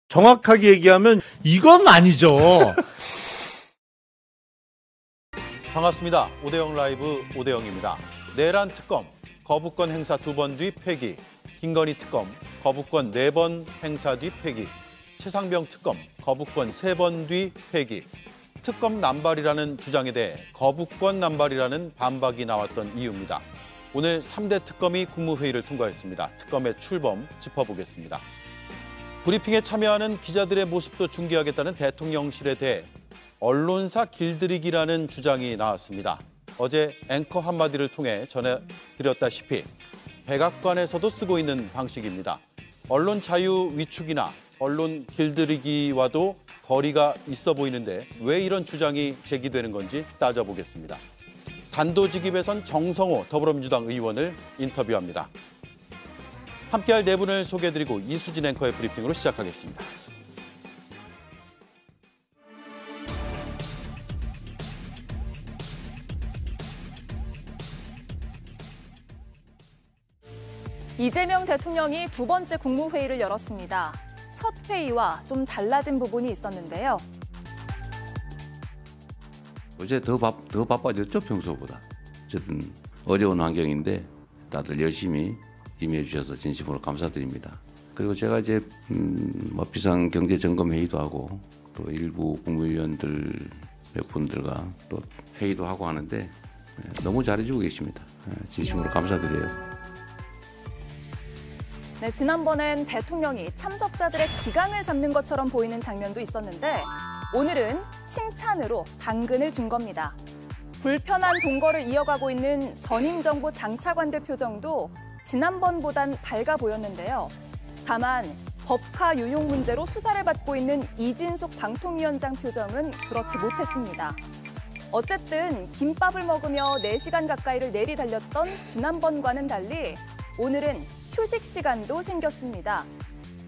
정확하게 얘기하면 이건 아니죠. 반갑습니다. 오대영 라이브 오대영입니다. 내란 특검, 거부권 행사 2번 뒤 폐기, 김건희 특검, 거부권 4번 행사 뒤 폐기, 최상병 특검, 거부권 3번 뒤 폐기, 특검 남발이라는 주장에 대해 거부권 남발이라는 반박이 나왔던 이유입니다. 오늘 3대 특검이 국무회의를 통과했습니다. 특검의 출범 짚어보겠습니다. 브리핑에 참여하는 기자들의 모습도 중계하겠다는 대통령실에 대해 언론사 길들이기라는 주장이 나왔습니다. 어제 앵커 한마디를 통해 전해드렸다시피 백악관에서도 쓰고 있는 방식입니다. 언론 자유 위축이나 언론 길들이기와도 거리가 있어 보이는데 왜 이런 주장이 제기되는 건지 따져보겠습니다. 단도직입에선 정성호 더불어민주당 의원을 인터뷰합니다. 함께할 네 분을 소개해드리고 이수진 앵커의 브리핑으로 시작하겠습니다. 이재명 대통령이 두 번째 국무회의를 열었습니다. 첫 회의와 좀 달라진 부분이 있었는데요. 어제 더 바빠졌죠, 평소보다. 어쨌든 어려운 환경인데 다들 열심히 임해 주셔서 진심으로 감사드립니다. 그리고 제가 이제 비상경제점검회의도 하고 또 일부 국무위원들 몇 분들과 또 회의도 하고 하는데 너무 잘해주고 계십니다. 진심으로 감사드려요. 네, 지난번엔 대통령이 참석자들의 기강을 잡는 것처럼 보이는 장면도 있었는데 오늘은 칭찬으로 당근을 준 겁니다. 불편한 동거를 이어가고 있는 전임 정부 장차관들 표정도 지난번보단 밝아 보였는데요. 다만 법카 유용 문제로 수사를 받고 있는 이진숙 방통위원장 표정은 그렇지 못했습니다. 어쨌든 김밥을 먹으며 4시간 가까이를 내리달렸던 지난번과는 달리 오늘은 휴식 시간도 생겼습니다.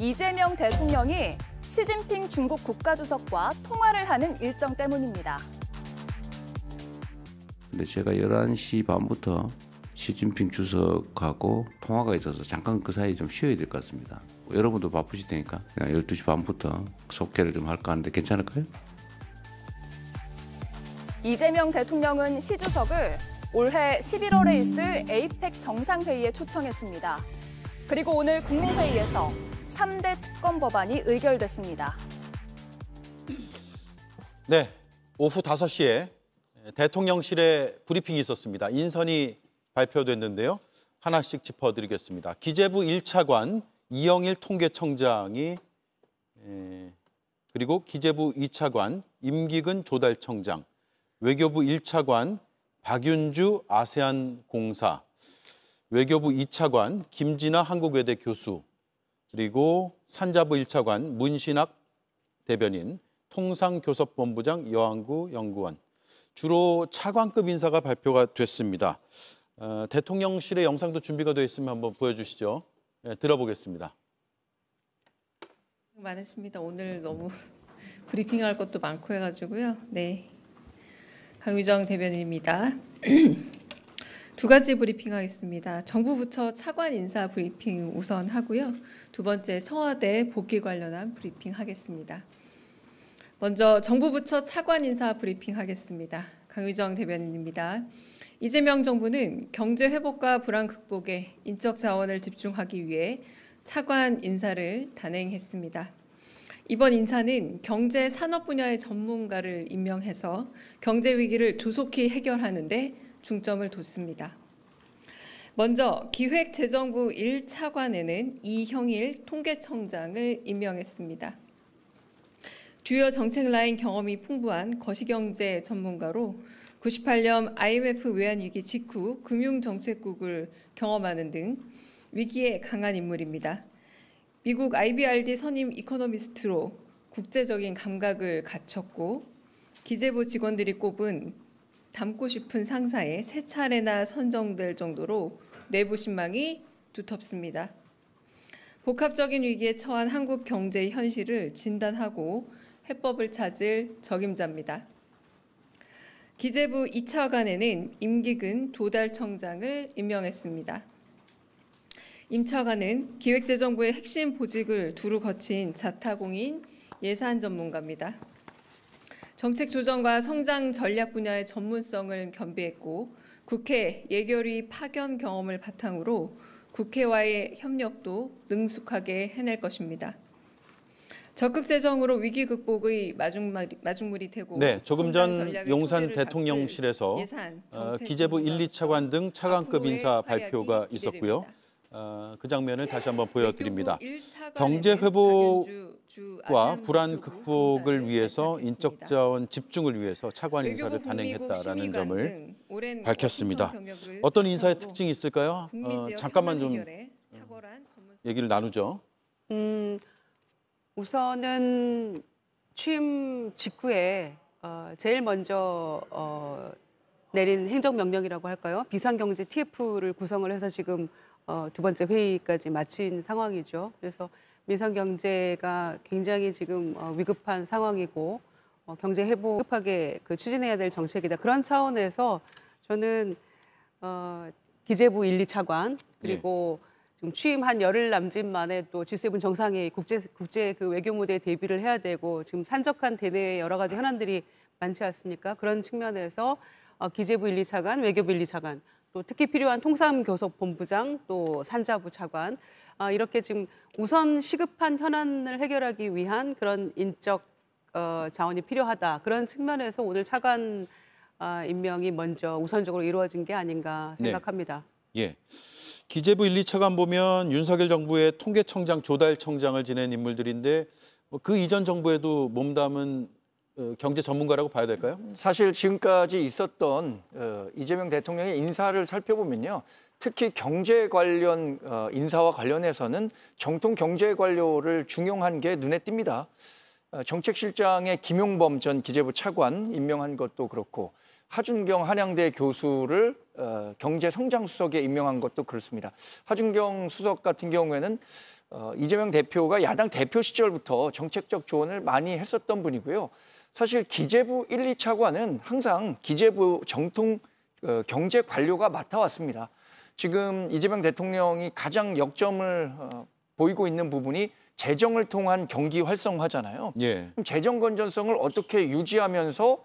이재명 대통령이 시진핑 중국 국가주석과 통화를 하는 일정 때문입니다. 근데 제가 11시 반부터 시진핑 주석하고 통화가 있어서 잠깐 그 사이에 좀 쉬어야 될 것 같습니다. 여러분도 바쁘실 테니까 그냥 12시 반부터 속회를 좀 할까 하는데 괜찮을까요? 이재명 대통령은 시 주석을 올해 11월에 있을 에이펙 정상회의에 초청했습니다. 그리고 오늘 국무회의에서 3대 특검 법안이 의결됐습니다. 네, 오후 5시에 대통령실에 브리핑이 있었습니다. 인선이 발표됐는데요. 하나씩 짚어드리겠습니다. 기재부 1차관 이영일 통계청장이 그리고 기재부 2차관 임기근 조달청장, 외교부 1차관 박윤주 아세안 공사, 외교부 2차관 김진아 한국외대 교수, 그리고 산자부 1차관 문신학 대변인, 통상교섭본부장 여한구 연구원, 주로 차관급 인사가 발표가 됐습니다. 대통령실의 영상도 준비가 되어 있으면 한번 보여주시죠. 네, 들어보겠습니다. 많으십니다. 오늘 너무 브리핑할 것도 많고 해가지고요. 네, 강유정 대변인입니다. 두 가지 브리핑하겠습니다. 정부 부처 차관 인사 브리핑 우선 하고요. 두 번째 청와대 복귀 관련한 브리핑 하겠습니다. 먼저 정부 부처 차관 인사 브리핑 하겠습니다. 강유정 대변인입니다. 이재명 정부는 경제 회복과 불안 극복에 인적 자원을 집중하기 위해 차관 인사를 단행했습니다. 이번 인사는 경제 산업 분야의 전문가를 임명해서 경제 위기를 조속히 해결하는 데 중점을 뒀습니다. 먼저 기획재정부 1차관에는 이형일 통계청장을 임명했습니다. 주요 정책 라인 경험이 풍부한 거시경제 전문가로 98년 IMF 외환위기 직후 금융정책국을 경험하는 등 위기에 강한 인물입니다. 미국 IBRD 선임 이코노미스트로 국제적인 감각을 갖췄고 기재부 직원들이 꼽은 닮고 싶은 상사에 3차례나 선정될 정도로 내부 신망이 두텁습니다. 복합적인 위기에 처한 한국 경제의 현실을 진단하고 해법을 찾을 적임자입니다. 기재부 2차관에는 임기근 조달청장을 임명했습니다. 임 차관은 기획재정부의 핵심 보직을 두루 거친 자타공인 예산 전문가입니다. 정책 조정과 성장 전략 분야의 전문성을 겸비했고 국회 예결위 파견 경험을 바탕으로 국회와의 협력도 능숙하게 해낼 것입니다. 적극 재정으로 위기 극복의 마중물이 되고 네, 조금 전 전략의 용산 토대를 대통령실에서 닦을 예산, 정책 기재부 1, 2차관 등 차관급 앞으로의 인사 활약이 발표가 기대됩니다. 있었고요. 그 장면을 다시 한번 보여드립니다. 외교부 1차관에는 경제 회복과 아세안 불안 대표부 극복을 공사를 위해서 발탁했습니다. 인적 자원 집중을 위해서 차관 인사를 외교부 국미국 단행했다라는 심의관 점을 등 오랜 밝혔습니다. 워싱턴 경력을 어떤 인사의 바탕으로 특징이 있을까요? 북미 지역 잠깐만 현안 좀 해결에 탁월한 전문 얘기를 나누죠. 우선은 취임 직후에 제일 먼저 내린 행정명령이라고 할까요? 비상경제 TF를 구성을 해서 지금 두 번째 회의까지 마친 상황이죠. 그래서 민생경제가 굉장히 지금 위급한 상황이고 경제 회복 급하게 추진해야 될 정책이다. 그런 차원에서 저는 기재부 1, 2차관 그리고 지금 취임 한 열흘 남짓 만에 또 G7 정상회의 국제 그 외교 무대에 대비를 해야 되고 지금 산적한 대내에 여러 가지 현안들이 많지 않습니까? 그런 측면에서 기재부 1, 2차관, 외교부 1, 2차관, 또 특히 필요한 통상교섭본부장, 또 산자부 차관 이렇게 지금 우선 시급한 현안을 해결하기 위한 그런 인적 자원이 필요하다. 그런 측면에서 오늘 차관 임명이 먼저 우선적으로 이루어진 게 아닌가 생각합니다. 네. 예. 기재부 1, 2차관 보면 윤석열 정부의 통계청장, 조달청장을 지낸 인물들인데 그 이전 정부에도 몸담은 경제 전문가라고 봐야 될까요? 사실 지금까지 있었던 이재명 대통령의 인사를 살펴보면요. 특히 경제 관련 인사와 관련해서는 정통 경제 관료를 중용한 게 눈에 띕니다. 정책실장의 김용범 전 기재부 차관 임명한 것도 그렇고 하준경 한양대 교수를 경제성장수석에 임명한 것도 그렇습니다. 하준경 수석 같은 경우에는 이재명 대표가 야당 대표 시절부터 정책적 조언을 많이 했었던 분이고요. 사실 기재부 1, 2차관은 항상 기재부 정통 경제 관료가 맡아왔습니다. 지금 이재명 대통령이 가장 역점을 보이고 있는 부분이 재정을 통한 경기 활성화잖아요. 예. 그럼 재정 건전성을 어떻게 유지하면서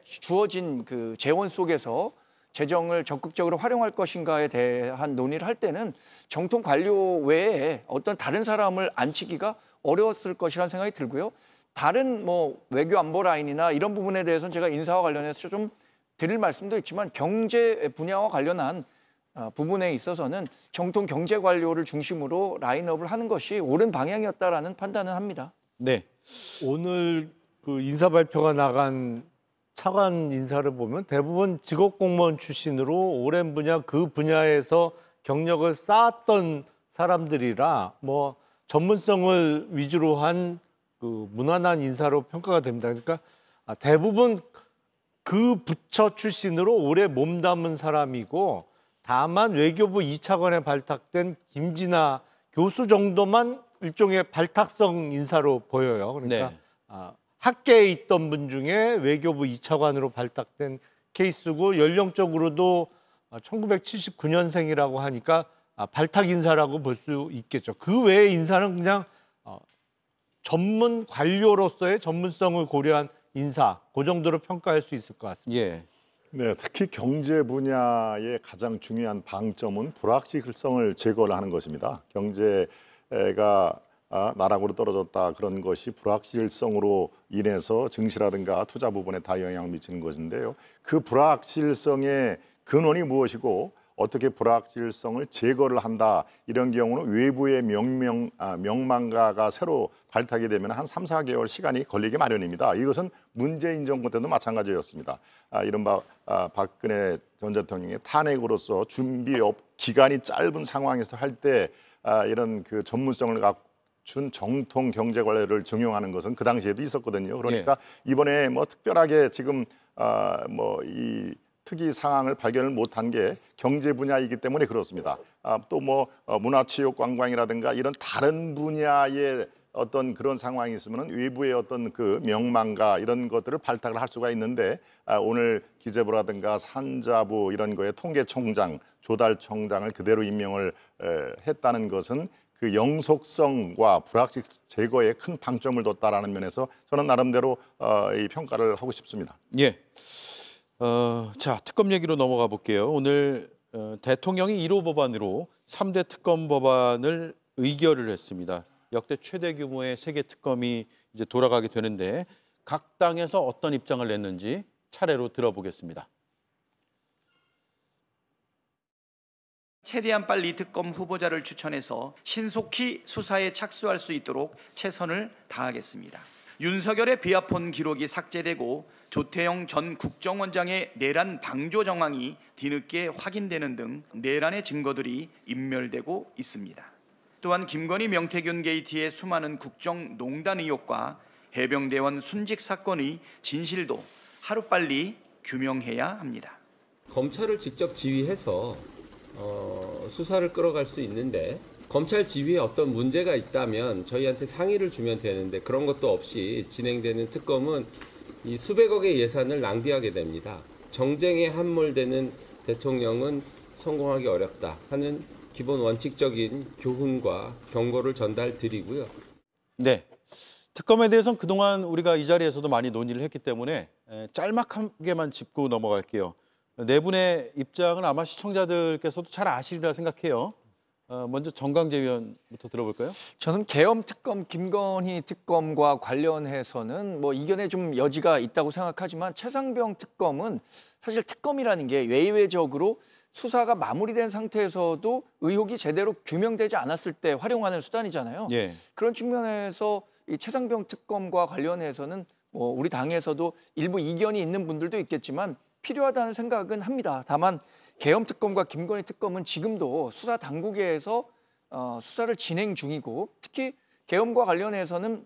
주어진 그 재원 속에서 재정을 적극적으로 활용할 것인가에 대한 논의를 할 때는 정통 관료 외에 어떤 다른 사람을 앉히기가 어려웠을 것이라는 생각이 들고요. 다른 뭐 외교 안보 라인이나 이런 부분에 대해서는 제가 인사와 관련해서 좀 드릴 말씀도 있지만 경제 분야와 관련한 부분에 있어서는 정통 경제 관료를 중심으로 라인업을 하는 것이 옳은 방향이었다라는 판단을 합니다. 네. 오늘 그 인사 발표가 나간 차관 인사를 보면 대부분 직업 공무원 출신으로 오랜 분야 그 분야에서 경력을 쌓았던 사람들이라 뭐 전문성을 위주로 한 그 무난한 인사로 평가가 됩니다. 그러니까 대부분 그 부처 출신으로 오래 몸담은 사람이고 다만 외교부 2차관에 발탁된 김진아 교수 정도만 일종의 발탁성 인사로 보여요. 그러니까 네. 학계에 있던 분 중에 외교부 2차관으로 발탁된 케이스고 연령적으로도 1979년생이라고 하니까 발탁 인사라고 볼 수 있겠죠. 그 외의 인사는 그냥 전문 관료로서의 전문성을 고려한 인사, 그 정도로 평가할 수 있을 것 같습니다. 예. 네, 특히 경제 분야의 가장 중요한 방점은 불확실성을 제거를 하는 것입니다. 경제가 나락으로 떨어졌다 그런 것이 불확실성으로 인해서 증시라든가 투자 부분에 다 영향을 미치는 것인데요. 그 불확실성의 근원이 무엇이고 어떻게 불확실성을 제거를 한다 이런 경우는 외부의 명망가가 새로 발탁이 되면 한 3, 4개월 시간이 걸리기 마련입니다. 이것은 문재인 정부 때도 마찬가지였습니다. 이른바 박근혜 전 대통령의 탄핵으로서 준비업 기간이 짧은 상황에서 할 때 이런 그 전문성을 갖춘 정통 경제 관료를 증용하는 것은 그 당시에도 있었거든요. 그러니까 이번에 뭐 특별하게 지금 이 특이 상황을 발견을 못한 게 경제 분야이기 때문에 그렇습니다. 또 뭐 문화체육관광이라든가 이런 다른 분야의 어떤 그런 상황이 있으면 외부의 어떤 그 명망과 이런 것들을 발탁을 할 수가 있는데 오늘 기재부라든가 산자부 이런 거에 통계총장, 조달청장을 그대로 임명을 했다는 것은 그 영속성과 불확실 제거에 큰 방점을 뒀다라는 면에서 저는 나름대로 이 평가를 하고 싶습니다. 예. 자, 특검 얘기로 넘어가 볼게요. 오늘 대통령이 1호 법안으로 3대 특검 법안을 의결을 했습니다. 역대 최대 규모의 3개 특검이 이제 돌아가게 되는데 각 당에서 어떤 입장을 냈는지 차례로 들어보겠습니다. 최대한 빨리 특검 후보자를 추천해서 신속히 수사에 착수할 수 있도록 최선을 다하겠습니다. 윤석열의 비아폰 기록이 삭제되고 조태영 전 국정원장의 내란 방조 정황이 뒤늦게 확인되는 등 내란의 증거들이 인멸되고 있습니다. 또한 김건희 명태균 게이트의 수많은 국정농단 의혹과 해병대원 순직 사건의 진실도 하루빨리 규명해야 합니다. 검찰을 직접 지휘해서 수사를 끌어갈 수 있는데 검찰 지휘에 어떤 문제가 있다면 저희한테 상의를 주면 되는데 그런 것도 없이 진행되는 특검은 이 수백억의 예산을 낭비하게 됩니다. 정쟁에 함몰되는 대통령은 성공하기 어렵다 하는 기본 원칙적인 교훈과 경고를 전달드리고요. 네. 특검에 대해서는 그동안 우리가 이 자리에서도 많이 논의를 했기 때문에 짤막하게만 짚고 넘어갈게요. 네 분의 입장은 아마 시청자들께서도 잘 아시리라 생각해요. 먼저 정강재 의원부터 들어볼까요? 저는 계엄 특검, 김건희 특검과 관련해서는 뭐 이견에 좀 여지가 있다고 생각하지만 최상병 특검은 사실 특검이라는 게 예외적으로 수사가 마무리된 상태에서도 의혹이 제대로 규명되지 않았을 때 활용하는 수단이잖아요. 예. 그런 측면에서 이 최상병 특검과 관련해서는 뭐 우리 당에서도 일부 이견이 있는 분들도 있겠지만 필요하다는 생각은 합니다. 다만 계엄 특검과 김건희 특검은 지금도 수사 당국에서 수사를 진행 중이고 특히 계엄과 관련해서는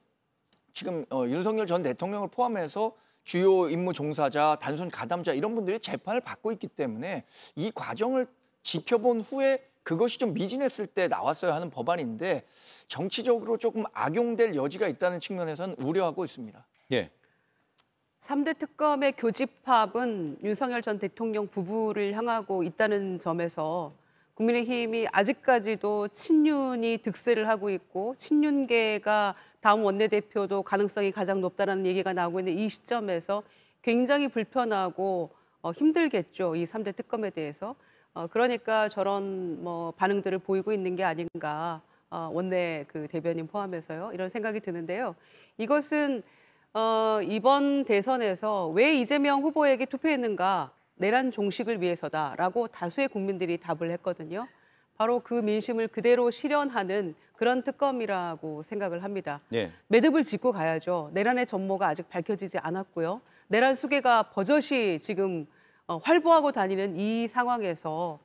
지금 윤석열 전 대통령을 포함해서 주요 임무 종사자, 단순 가담자 이런 분들이 재판을 받고 있기 때문에 이 과정을 지켜본 후에 그것이 좀 미진했을 때 나왔어야 하는 법안인데 정치적으로 조금 악용될 여지가 있다는 측면에서는 우려하고 있습니다. 예. 3대 특검의 교집합은 윤석열 전 대통령 부부를 향하고 있다는 점에서 국민의힘이 아직까지도 친윤이 득세를 하고 있고 친윤계가 다음 원내대표도 가능성이 가장 높다는 얘기가 나오고 있는 이 시점에서 굉장히 불편하고 힘들겠죠. 이 3대 특검에 대해서. 그러니까 저런 반응들을 보이고 있는 게 아닌가. 원내 그 대변인 포함해서요. 이런 생각이 드는데요. 이것은 이번 대선에서 왜 이재명 후보에게 투표했는가? 내란 종식을 위해서다라고 다수의 국민들이 답을 했거든요. 바로 그 민심을 그대로 실현하는 그런 특검이라고 생각을 합니다. 예. 매듭을 짓고 가야죠. 내란의 전모가 아직 밝혀지지 않았고요. 내란 수괴가 버젓이 지금 활보하고 다니는 이 상황에서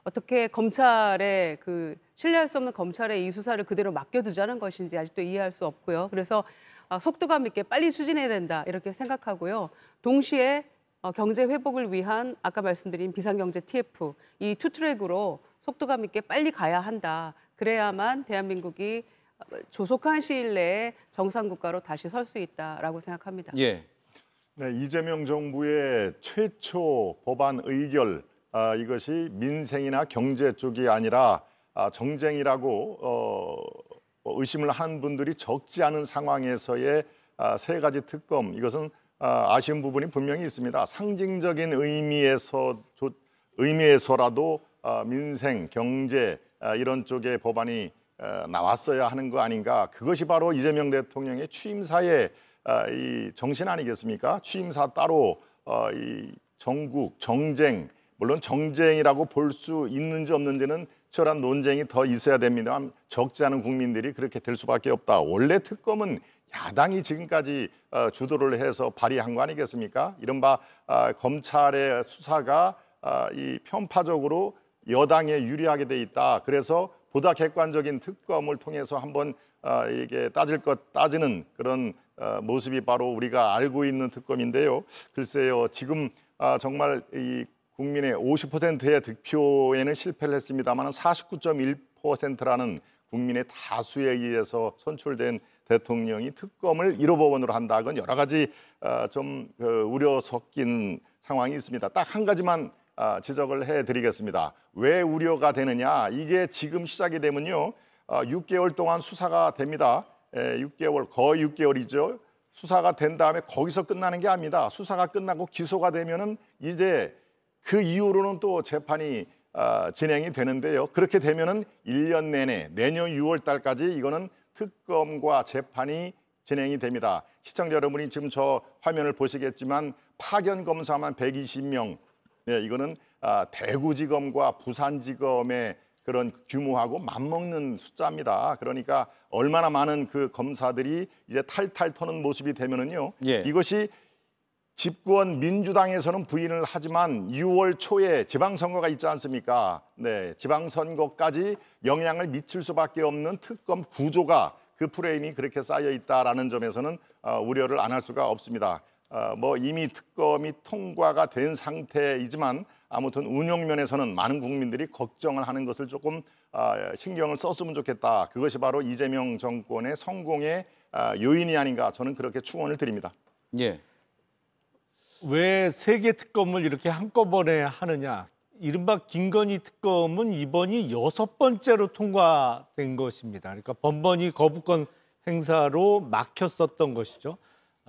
어떻게 검찰의 신뢰할 수 없는 검찰의 이 수사를 그대로 맡겨두자는 것인지 아직도 이해할 수 없고요. 그래서 속도감 있게 빨리 추진해야 된다 이렇게 생각하고요. 동시에 경제 회복을 위한 아까 말씀드린 비상경제 TF 이 투트랙으로 속도감 있게 빨리 가야 한다. 그래야만 대한민국이 조속한 시일 내에 정상국가로 다시 설 수 있다라고 생각합니다. 예. 네, 이재명 정부의 최초 법안 의결 이것이 민생이나 경제 쪽이 아니라 정쟁이라고 의심을 하는 분들이 적지 않은 상황에서의 세 가지 특검 이것은 아쉬운 부분이 분명히 있습니다. 상징적인 의미에서라도 민생, 경제 이런 쪽의 법안이 나왔어야 하는 거 아닌가. 그것이 바로 이재명 대통령의 취임사의 이 정신 아니겠습니까? 취임사 따로 이 전국 정쟁 물론 정쟁이라고 볼 수 있는지 없는지는 치열한 논쟁이 더 있어야 됩니다. 적지 않은 국민들이 그렇게 될 수밖에 없다. 원래 특검은 야당이 지금까지 주도를 해서 발의한 거 아니겠습니까? 이른바 검찰의 수사가 이 편파적으로 여당에 유리하게 돼 있다. 그래서 보다 객관적인 특검을 통해서 한번 이게 따지는 그런 모습이 바로 우리가 알고 있는 특검인데요. 글쎄요, 지금 정말 이 국민의 50%의 득표에는 실패를 했습니다만 49.1%라는 국민의 다수에 의해서 선출된 대통령이 특검을 1호 법원으로 한다. 그건 여러 가지 좀 우려 섞인 상황이 있습니다. 딱 한 가지만 지적을 해드리겠습니다. 왜 우려가 되느냐? 이게 지금 시작이 되면요, 6개월 동안 수사가 됩니다. 6개월, 거의 6개월이죠. 수사가 된 다음에 거기서 끝나는 게 아닙니다. 수사가 끝나고 기소가 되면은 이제 그 이후로는 또 재판이 진행이 되는데요. 그렇게 되면은 1년 내내 내년 6월 달까지 이거는 특검과 재판이 진행이 됩니다. 시청자 여러분이 지금 저 화면을 보시겠지만 파견 검사만 120명. 네, 이거는 대구지검과 부산지검의 그런 규모하고 맞먹는 숫자입니다. 그러니까 얼마나 많은 그 검사들이 이제 탈탈 터는 모습이 되면은요. 예. 이것이 집권 민주당에서는 부인을 하지만 6월 초에 지방선거가 있지 않습니까? 네, 지방선거까지 영향을 미칠 수밖에 없는 특검 구조가 그 프레임이 그렇게 쌓여 있다라는 점에서는 우려를 안 할 수가 없습니다. 뭐 이미 특검이 통과가 된 상태이지만 아무튼 운영 면에서는 많은 국민들이 걱정을 하는 것을 조금 신경을 썼으면 좋겠다. 그것이 바로 이재명 정권의 성공의 요인이 아닌가 저는 그렇게 축원을 드립니다. 예. 왜 세 개 특검을 이렇게 한꺼번에 하느냐? 이른바 김건희 특검은 이번이 6번째로 통과된 것입니다. 그러니까 번번이 거부권 행사로 막혔었던 것이죠.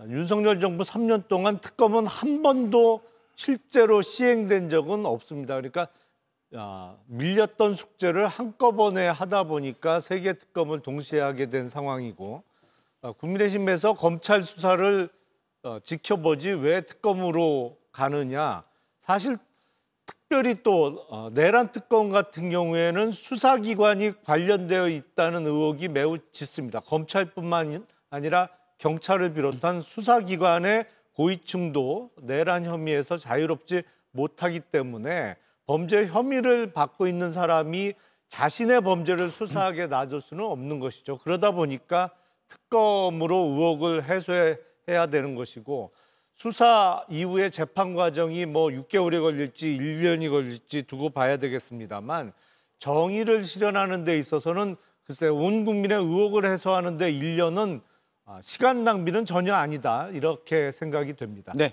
윤석열 정부 3년 동안 특검은 한 번도 실제로 시행된 적은 없습니다. 그러니까 밀렸던 숙제를 한꺼번에 하다 보니까 세 개 특검을 동시에 하게 된 상황이고, 국민의힘에서 검찰 수사를 지켜보지 왜 특검으로 가느냐. 사실 특별히 또 내란 특검 같은 경우에는 수사기관이 관련되어 있다는 의혹이 매우 짙습니다. 검찰뿐만 아니라 경찰을 비롯한 수사기관의 고위층도 내란 혐의에서 자유롭지 못하기 때문에 범죄 혐의를 받고 있는 사람이 자신의 범죄를 수사하게 놔둘 수는 없는 것이죠. 그러다 보니까 특검으로 의혹을 해소해야 되는 것이고, 수사 이후의 재판 과정이 뭐 6개월이 걸릴지 1년이 걸릴지 두고 봐야 되겠습니다만, 정의를 실현하는 데 있어서는 글쎄 온 국민의 의혹을 해소하는 데 1년은 시간 낭비는 전혀 아니다, 이렇게 생각이 됩니다. 네.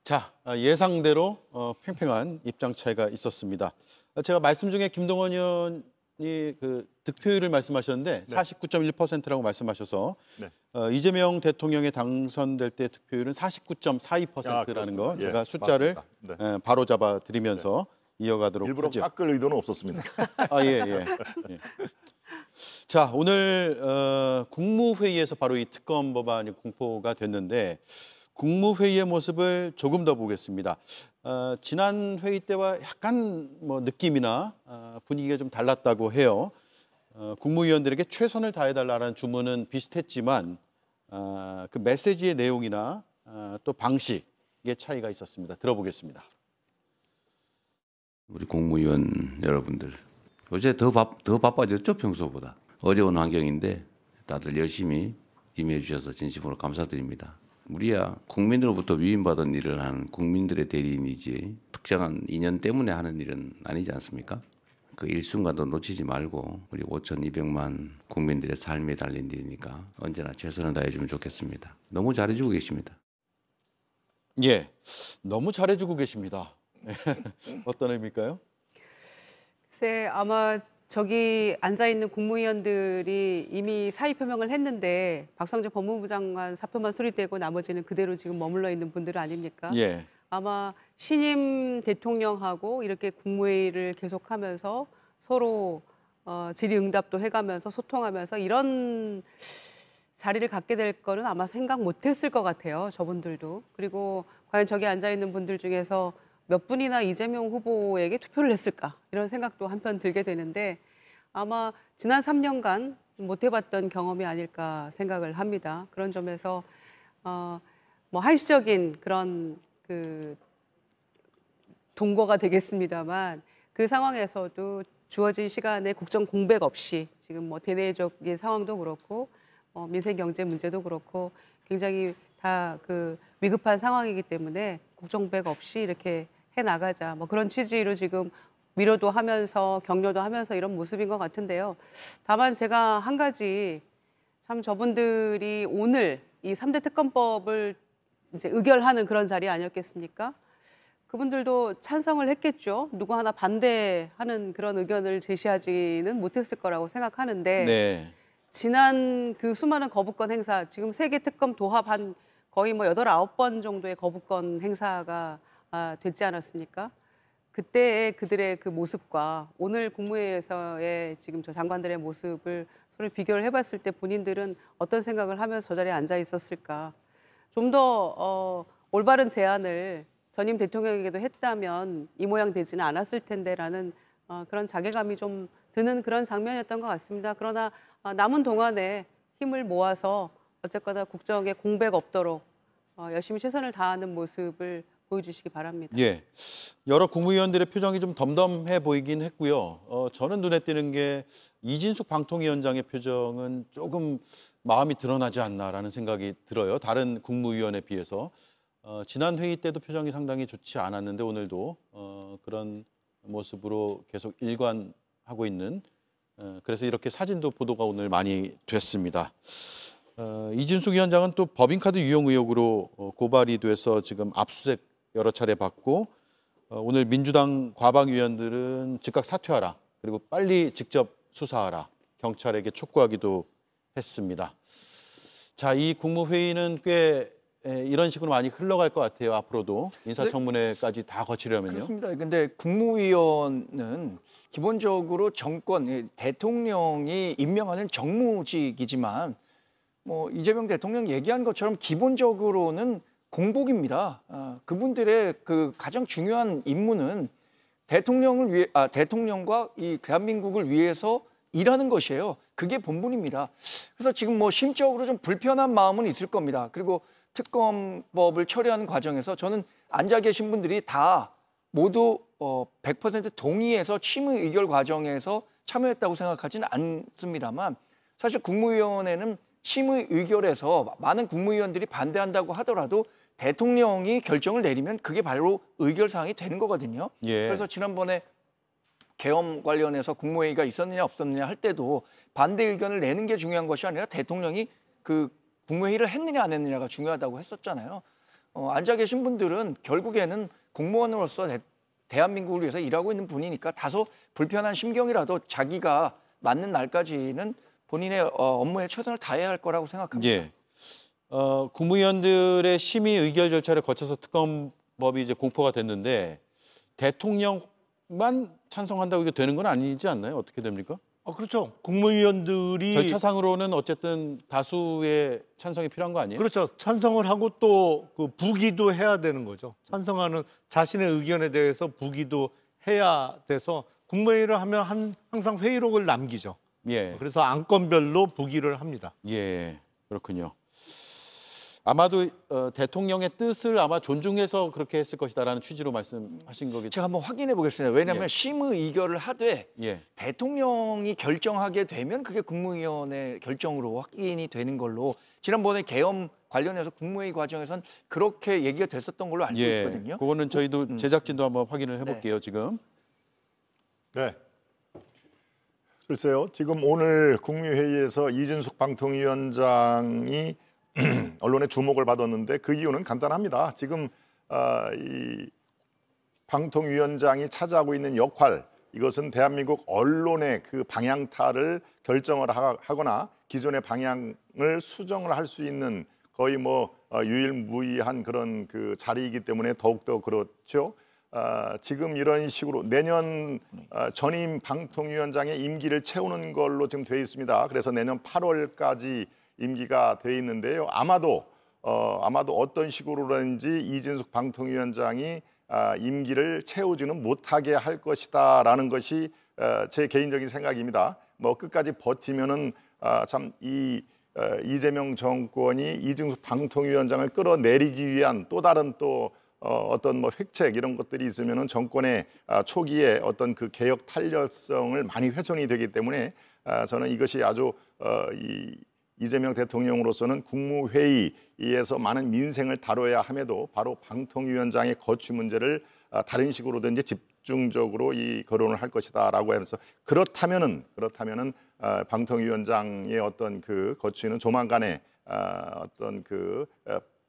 자, 예상대로 팽팽한 입장 차이가 있었습니다. 제가 말씀 중에 김동원 의원이 그 득표율을 말씀하셨는데 네. 49.1%라고 말씀하셔서 네. 이재명 대통령이 당선될 때 득표율은 49.42%라는 거 예, 제가 숫자를 맞습니다. 네. 바로 잡아 드리면서 이어가도록 일부러 하죠. 깎을 의도는 없었습니다. 예. 자, 오늘 국무회의에서 바로 이 특검 법안이 공포가 됐는데, 국무회의의 모습을 조금 더 보겠습니다. 지난 회의 때와 약간 뭐 느낌이나 분위기가 좀 달랐다고 해요. 국무위원들에게 최선을 다해달라는 주문은 비슷했지만 그 메시지의 내용이나 또 방식의 차이가 있었습니다. 들어보겠습니다. 우리 국무위원 여러분들, 어제 더 바빠졌죠, 평소보다. 어려운 환경인데 다들 열심히 임해 주셔서 진심으로 감사드립니다. 우리야 국민으로부터 위임받은 일을 하는 국민들의 대리인이지 특정한 인연 때문에 하는 일은 아니지 않습니까? 그 일순간도 놓치지 말고 우리 5,200만 국민들의 삶에 달린 일이니까 언제나 최선을 다해주면 좋겠습니다. 너무 잘해주고 계십니다. 예, 너무 잘해주고 계십니다. 어떤 의미일까요? 글쎄, 아마 저기 앉아있는 국무위원들이 이미 사의 표명을 했는데 박성재 법무부 장관 사표만 소리되고 나머지는 그대로 지금 머물러 있는 분들 아닙니까? 예. 아마 신임 대통령하고 이렇게 국무회의를 계속하면서 서로 질의응답도 해가면서 소통하면서 이런 자리를 갖게 될 거는 아마 생각 못했을 것 같아요. 저분들도. 그리고 과연 저기 앉아있는 분들 중에서 몇 분이나 이재명 후보에게 투표를 했을까 이런 생각도 한편 들게 되는데, 아마 지난 3년간 못 해봤던 경험이 아닐까 생각을 합니다. 그런 점에서 뭐 한시적인 그런 그 동거가 되겠습니다만, 그 상황에서도 주어진 시간에 국정 공백 없이 지금 뭐 대내적인 상황도 그렇고 민생 경제 문제도 그렇고 굉장히 다 그 위급한 상황이기 때문에 국정 공백 없이 이렇게 해 나가자, 뭐 그런 취지로 지금 위로도 하면서 격려도 하면서 이런 모습인 것 같은데요. 다만 제가 한 가지 참 저분들이 오늘 이 3대 특검법을 이제 의결하는 그런 자리 아니었겠습니까? 그분들도 찬성을 했겠죠. 누구 하나 반대하는 그런 의견을 제시하지는 못했을 거라고 생각하는데 네. 지난 그 수많은 거부권 행사, 지금 3개 특검 도합 한 거의 뭐 8, 9번 정도의 거부권 행사가 됐지 않았습니까? 그때의 그들의 그 모습과 오늘 국무회의에서의 지금 저 장관들의 모습을 서로 비교를 해봤을 때 본인들은 어떤 생각을 하면서 저 자리에 앉아 있었을까? 좀 더 올바른 제안을 전임 대통령에게도 했다면 이 모양 되지는 않았을 텐데라는 그런 자괴감이 좀 드는 그런 장면이었던 것 같습니다. 그러나 남은 동안에 힘을 모아서 어쨌거나 국정에 공백 없도록 열심히 최선을 다하는 모습을 보여주시기 바랍니다. 예, 여러 국무위원들의 표정이 좀 덤덤해 보이긴 했고요. 저는 눈에 띄는 게 이진숙 방통위원장의 표정은 조금 마음이 드러나지 않나라는 생각이 들어요. 다른 국무위원에 비해서. 지난 회의 때도 표정이 상당히 좋지 않았는데 오늘도 그런 모습으로 계속 일관하고 있는, 그래서 이렇게 사진도 보도가 오늘 많이 됐습니다. 이진숙 위원장은 또 법인카드 유용 의혹으로 고발이 돼서 지금 압수수색 여러 차례 받고, 오늘 민주당 과방위원들은 즉각 사퇴하라, 그리고 빨리 직접 수사하라, 경찰에게 촉구하기도 했습니다. 자, 이 국무회의는 꽤 이런 식으로 많이 흘러갈 것 같아요. 앞으로도 인사청문회까지 다 거치려면요. 그렇습니다. 근데 국무위원은 기본적으로 정권, 대통령이 임명하는 정무직이지만 뭐 이재명 대통령 얘기한 것처럼 기본적으로는 공복입니다. 그분들의 그 가장 중요한 임무는 대통령과 이 대한민국을 위해서 일하는 것이에요. 그게 본분입니다. 그래서 지금 뭐 심적으로 좀 불편한 마음은 있을 겁니다. 그리고 특검법을 처리하는 과정에서 저는 앉아 계신 분들이 다 모두 100% 동의해서 취임 의결 과정에서 참여했다고 생각하지는 않습니다만, 사실 국무위원회는 심의 의결에서 많은 국무위원들이 반대한다고 하더라도 대통령이 결정을 내리면 그게 바로 의결 사항이 되는 거거든요. 예. 그래서 지난번에 계엄 관련해서 국무회의가 있었느냐 없었느냐 할 때도 반대 의견을 내는 게 중요한 것이 아니라 대통령이 그 국무회의를 했느냐 안 했느냐가 중요하다고 했었잖아요. 앉아 계신 분들은 결국에는 공무원으로서 대한민국을 위해서 일하고 있는 분이니까 다소 불편한 심경이라도 자기가 맞는 날까지는 본인의 업무에 최선을 다해야 할 거라고 생각합니다. 예. 국무위원들의 심의 의결 절차를 거쳐서 특검법이 이제 공포가 됐는데 대통령만 찬성한다고 이게 되는 건 아니지 않나요? 어떻게 됩니까? 그렇죠. 국무위원들이 절차상으로는 어쨌든 다수의 찬성이 필요한 거 아니에요? 그렇죠. 찬성을 하고 또 그 부기도 해야 되는 거죠. 찬성하는 자신의 의견에 대해서 부기도 해야 돼서 국무회의를 하면 항상 회의록을 남기죠. 예. 그래서 안건별로 부기를 합니다. 예, 그렇군요. 아마도 대통령의 뜻을 아마 존중해서 그렇게 했을 것이다라는 취지로 말씀하신 거겠죠. 제가 한번 확인해 보겠습니다. 왜냐하면 예. 심의 의결을 하되 예. 대통령이 결정하게 되면 그게 국무위원회 결정으로 확인이 되는 걸로, 지난번에 계엄 관련해서 국무회의 과정에선 그렇게 얘기가 됐었던 걸로 알고 예. 있거든요. 그거는 저희도 제작진도 한번 확인을 해볼게요. 지금. 네. 글쎄요. 지금 오늘 국무회의에서 이진숙 방통위원장이 언론의 주목을 받았는데 그 이유는 간단합니다. 지금 이 방통위원장이 차지하고 있는 역할, 이것은 대한민국 언론의 그 방향타를 결정을 하거나 기존의 방향을 수정을 할 수 있는 거의 뭐 유일무이한 그런 그 자리이기 때문에 더욱더 그렇죠. 지금 이런 식으로 내년 전임 방통위원장의 임기를 채우는 걸로 지금 돼 있습니다. 그래서 내년 8월까지 임기가 돼 있는데요. 아마도 어떤 식으로든지 이진숙 방통위원장이 임기를 채우지는 못하게 할 것이다라는 것이 제 개인적인 생각입니다. 뭐 끝까지 버티면은 참 이재명 정권이 이진숙 방통위원장을 끌어내리기 위한 또 다른 어떤 뭐 획책 이런 것들이 있으면은 정권의 초기에 어떤 그 개혁 탄력성을 많이 훼손이 되기 때문에 저는 이것이 아주 이재명 대통령으로서는 국무회의에서 많은 민생을 다뤄야 함에도 바로 방통위원장의 거취 문제를 다른 식으로든지 집중적으로 이 거론을 할 것이다라고 하면서 그렇다면은 방통위원장의 어떤 그 거취는 조만간에 어떤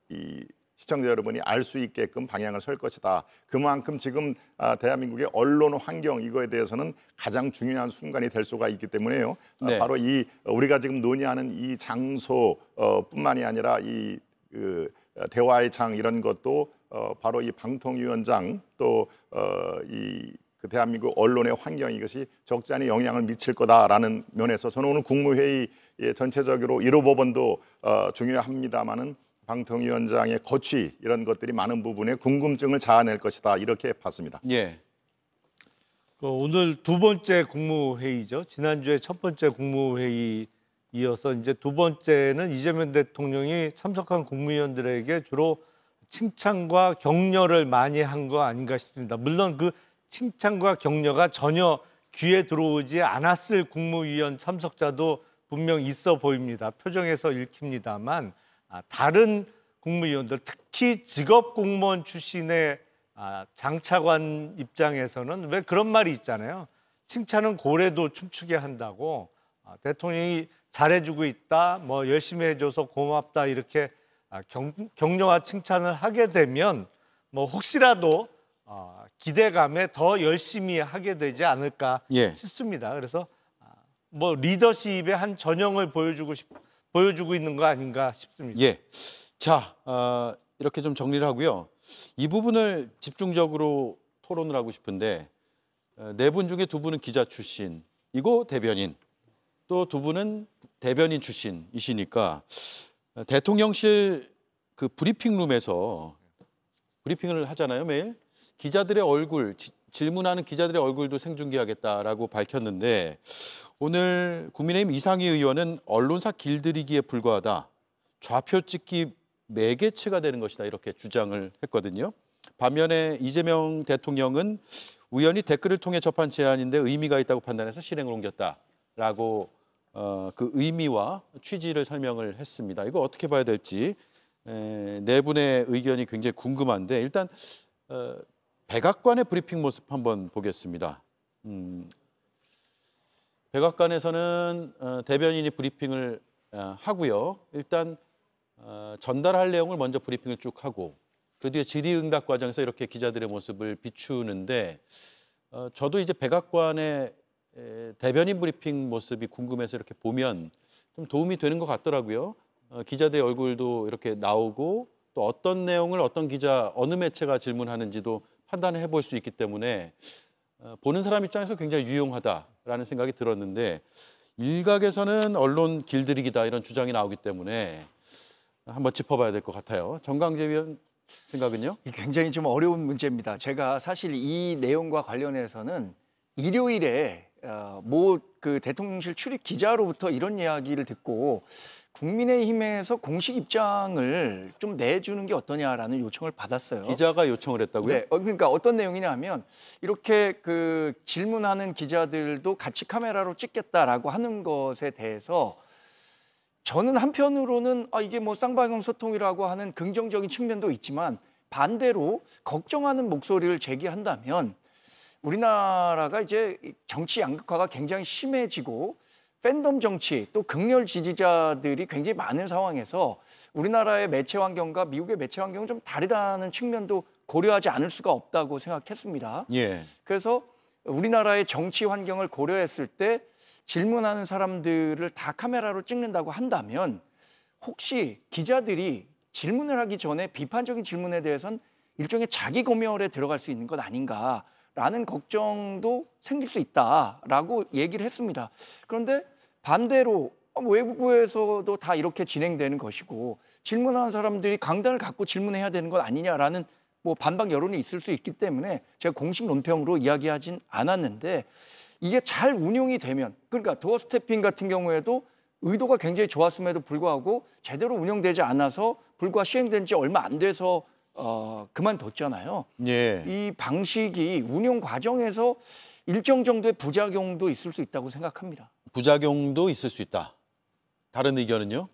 이 시청자 여러분이 알 수 있게끔 방향을 설 것이다. 그만큼 지금 대한민국의 언론 환경 이거에 대해서는 가장 중요한 순간이 될 수가 있기 때문에요. 네. 바로 이 우리가 지금 논의하는 이 장소뿐만이 아니라 이 대화의 장 이런 것도 바로 이 방통위원장 또 그 대한민국 언론의 환경 이것이 적지 않은 영향을 미칠 거다라는 면에서 저는 오늘 국무회의 전체적으로 1호 법원도 중요합니다마는 방통위원장의 거취 이런 것들이 많은 부분에 궁금증을 자아낼 것이다 이렇게 봤습니다. 예. 오늘 두 번째 국무회의죠. 지난주에 첫 번째 국무회의 이어서 이제 두 번째는 이재명 대통령이 참석한 국무위원들에게 주로 칭찬과 격려를 많이 한 거 아닌가 싶습니다. 물론 그 칭찬과 격려가 전혀 귀에 들어오지 않았을 국무위원 참석자도 분명 있어 보입니다. 표정에서 읽힙니다만 다른 국무위원들, 특히 직업 공무원 출신의 장차관 입장에서는 왜 그런 말이 있잖아요. 칭찬은 고래도 춤추게 한다고. 대통령이 잘해주고 있다, 뭐 열심히 해줘서 고맙다 이렇게 격려와 칭찬을 하게 되면 뭐 혹시라도 기대감에 더 열심히 하게 되지 않을까 싶습니다. 그래서 뭐 리더십의 한 전형을 보여주고 있는 거 아닌가 싶습니다. 예. 자, 이렇게 좀 정리를 하고요. 이 부분을 집중적으로 토론을 하고 싶은데 네 분 중에 두 분은 기자 출신이고 대변인, 또 두 분은 대변인 출신이시니까 대통령실 그 브리핑룸에서 브리핑을 하잖아요, 매일. 기자들의 얼굴, 질문하는 기자들의 얼굴도 생중계하겠다라고 밝혔는데 오늘 국민의힘 이상희 의원은 언론사 길들이기에 불과하다. 좌표 찍기 매개체가 되는 것이다. 이렇게 주장을 했거든요. 반면에 이재명 대통령은 우연히 댓글을 통해 접한 제안인데 의미가 있다고 판단해서 실행을 옮겼다라고 그 의미와 취지를 설명을 했습니다. 이거 어떻게 봐야 될지 네 분의 의견이 굉장히 궁금한데 일단 백악관의 브리핑 모습 한번 보겠습니다. 백악관에서는 대변인이 브리핑을 하고요. 일단 전달할 내용을 먼저 브리핑을 쭉 하고 그 뒤에 질의응답 과정에서 이렇게 기자들의 모습을 비추는데 저도 이제 백악관의 대변인 브리핑 모습이 궁금해서 이렇게 보면 좀 도움이 되는 것 같더라고요. 기자들의 얼굴도 이렇게 나오고 또 어떤 내용을 어떤 기자, 어느 매체가 질문하는지도 판단을 해볼 수 있기 때문에 보는 사람 입장에서 굉장히 유용하다라는 생각이 들었는데 일각에서는 언론 길들이기다 이런 주장이 나오기 때문에 한번 짚어봐야 될 것 같아요. 정강재 위원 생각은요? 굉장히 좀 어려운 문제입니다. 제가 사실 이 내용과 관련해서는 일요일에 그 대통령실 출입 기자로부터 이런 이야기를 듣고 국민의힘에서 공식 입장을 좀 내주는 게 어떠냐라는 요청을 받았어요. 기자가 요청을 했다고요? 네, 그러니까 어떤 내용이냐면 이렇게 그 질문하는 기자들도 같이 카메라로 찍겠다라고 하는 것에 대해서 저는 한편으로는 이게 뭐 쌍방향 소통이라고 하는 긍정적인 측면도 있지만 반대로 걱정하는 목소리를 제기한다면 우리나라가 이제 정치 양극화가 굉장히 심해지고 팬덤 정치 또 극렬 지지자들이 굉장히 많은 상황에서 우리나라의 매체 환경과 미국의 매체 환경은 좀 다르다는 측면도 고려하지 않을 수가 없다고 생각했습니다. 예. 그래서 우리나라의 정치 환경을 고려했을 때 질문하는 사람들을 다 카메라로 찍는다고 한다면 혹시 기자들이 질문을 하기 전에 비판적인 질문에 대해서는 일종의 자기 검열에 들어갈 수 있는 것 아닌가라는 걱정도 생길 수 있다라고 얘기를 했습니다. 그런데 반대로 외국에서도 다 이렇게 진행되는 것이고 질문하는 사람들이 강단을 갖고 질문해야 되는 것 아니냐라는 뭐 반박 여론이 있을 수 있기 때문에 제가 공식 논평으로 이야기하진 않았는데 이게 잘 운용이 되면 그러니까 도어 스태핑 같은 경우에도 의도가 굉장히 좋았음에도 불구하고 제대로 운영되지 않아서 불과 시행된 지 얼마 안 돼서 그만뒀잖아요. 예. 이 방식이 운영 과정에서 일정 정도의 부작용도 있을 수 있다고 생각합니다. 부작용도 있을 수 있다. 다른 의견은요?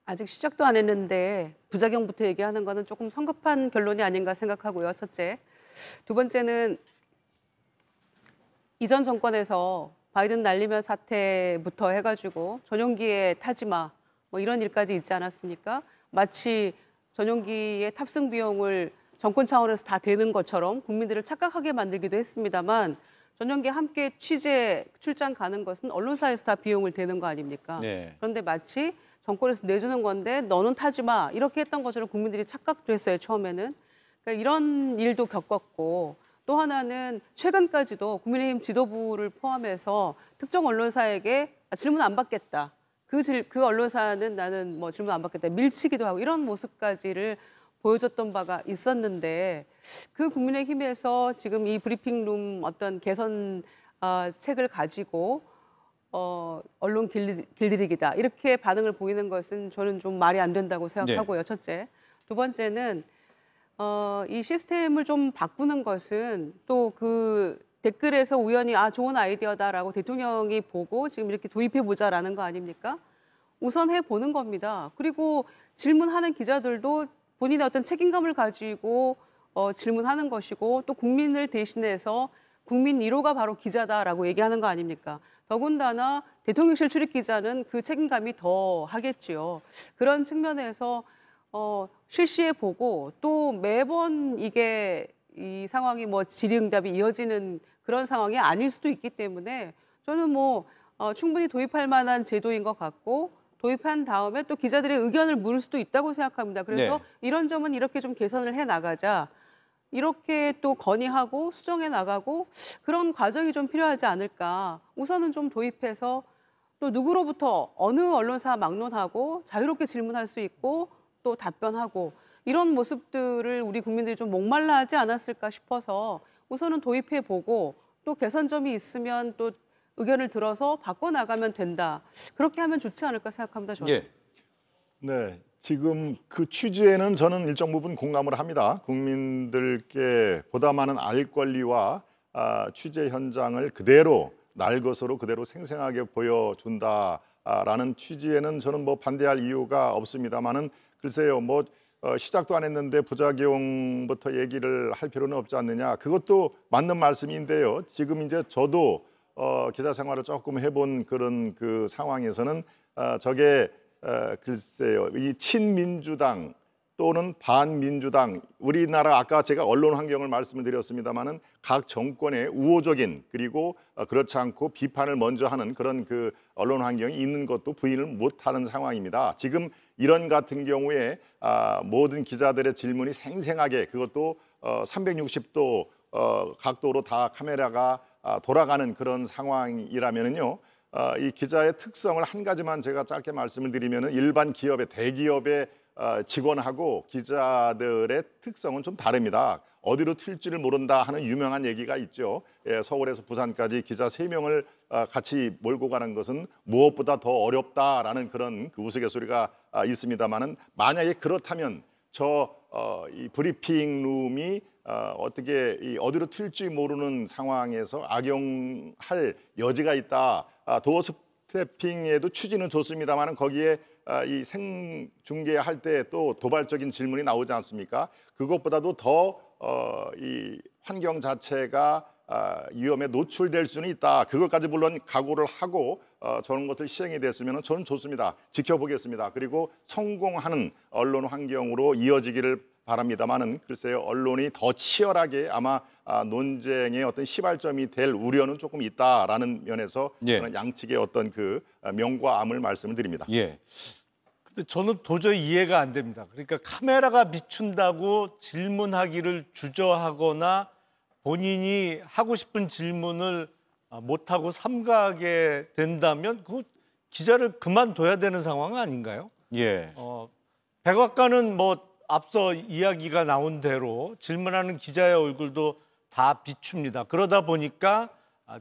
아직 시작도 안 했는데 부작용부터 얘기하는 거는 조금 성급한 결론이 아닌가 생각하고요. 첫째. 두 번째는 이전 정권에서 바이든 날리면 사태부터 해가지고 전용기에 타지 마, 뭐 이런 일까지 있지 않았습니까? 마치 전용기의 탑승 비용을 정권 차원에서 다 대는 것처럼 국민들을 착각하게 만들기도 했습니다만 전용기에 함께 취재, 출장 가는 것은 언론사에서 다 비용을 대는 거 아닙니까? 네. 그런데 마치 정권에서 내주는 건데 너는 타지 마 이렇게 했던 것처럼 국민들이 착각도 했어요, 처음에는. 그러니까 이런 일도 겪었고 또 하나는 최근까지도 국민의힘 지도부를 포함해서 특정 언론사에게 질문 안 받겠다. 그 언론사는 나는 뭐 질문 안 받겠다. 밀치기도 하고 이런 모습까지를 보여줬던 바가 있었는데 그 국민의힘에서 지금 이 브리핑룸 어떤 개선 책을 가지고 언론 길들이기다. 이렇게 반응을 보이는 것은 저는 좀 말이 안 된다고 생각하고요. 첫째. 두 번째는 이 시스템을 좀 바꾸는 것은 또 그 댓글에서 우연히 좋은 아이디어다라고 대통령이 보고 지금 이렇게 도입해보자라는 거 아닙니까? 우선 해보는 겁니다. 그리고 질문하는 기자들도 본인의 어떤 책임감을 가지고 질문하는 것이고 또 국민을 대신해서 국민 1호가 바로 기자다라고 얘기하는 거 아닙니까? 더군다나 대통령실 출입 기자는 그 책임감이 더 하겠지요. 그런 측면에서 실시해 보고 또 매번 이게 이 상황이 뭐 질의응답이 이어지는 그런 상황이 아닐 수도 있기 때문에 저는 충분히 도입할 만한 제도인 것 같고 도입한 다음에 또 기자들의 의견을 물을 수도 있다고 생각합니다. 그래서 네. 이런 점은 이렇게 좀 개선을 해 나가자. 이렇게 또 건의하고 수정해 나가고 그런 과정이 좀 필요하지 않을까. 우선은 좀 도입해서 또 누구로부터 어느 언론사 막론하고 자유롭게 질문할 수 있고 또 답변하고 이런 모습들을 우리 국민들이 좀 목말라 하지 않았을까 싶어서 우선은 도입해보고 또 개선점이 있으면 또 의견을 들어서 바꿔나가면 된다. 그렇게 하면 좋지 않을까 생각합니다. 저는. 예. 네, 지금 그 취지에는 저는 일정 부분 공감을 합니다. 국민들께 보다 많은 알 권리와 취재 현장을 그대로 날 것으로 그대로 생생하게 보여준다라는 취지에는 저는 반대할 이유가 없습니다만은 글쎄요, 시작도 안 했는데 부작용부터 얘기를 할 필요는 없지 않느냐. 그것도 맞는 말씀인데요. 지금 이제 저도 기자 생활을 조금 해본 그런 그 상황에서는 저게 글쎄요, 이 친민주당 또는 반민주당, 우리나라 아까 제가 언론 환경을 말씀을 드렸습니다마는 각 정권의 우호적인 그리고 그렇지 않고 비판을 먼저 하는 그런 그 언론 환경이 있는 것도 부인을 못하는 상황입니다. 지금 이런 같은 경우에 모든 기자들의 질문이 생생하게 그것도 360도 각도로 다 카메라가 돌아가는 그런 상황이라면은요. 이 기자의 특성을 한 가지만 제가 짧게 말씀을 드리면은 일반 기업의 대기업의 직원하고 기자들의 특성은 좀 다릅니다. 어디로 튈지를 모른다 하는 유명한 얘기가 있죠. 서울에서 부산까지 기자 3명을 같이 몰고 가는 것은 무엇보다 더 어렵다라는 그런 그 우스갯소리가 있습니다만은 만약에 그렇다면 이 브리핑룸이 어떻게 어디로 튈지 모르는 상황에서 악용할 여지가 있다. 도어 스태핑에도 취지는 좋습니다만은 거기에 이 생중계할 때 또 도발적인 질문이 나오지 않습니까? 그것보다도 더 이 환경 자체가 위험에 노출될 수는 있다. 그것까지 물론 각오를 하고 저런 것들 시행이 됐으면 저는 좋습니다. 지켜보겠습니다. 그리고 성공하는 언론 환경으로 이어지기를 바랍니다만은 글쎄요, 언론이 더 치열하게 아마 논쟁의 어떤 시발점이 될 우려는 조금 있다라는 면에서 저는 양측의 어떤 그 명과 암을 말씀을 드립니다. 예. 근데 저는 도저히 이해가 안 됩니다. 그러니까 카메라가 비춘다고 질문하기를 주저하거나 본인이 하고 싶은 질문을 못하고 삼가하게 된다면 그 기자를 그만둬야 되는 상황 아닌가요? 예. 백악관은 앞서 이야기가 나온 대로 질문하는 기자의 얼굴도 다 비춥니다. 그러다 보니까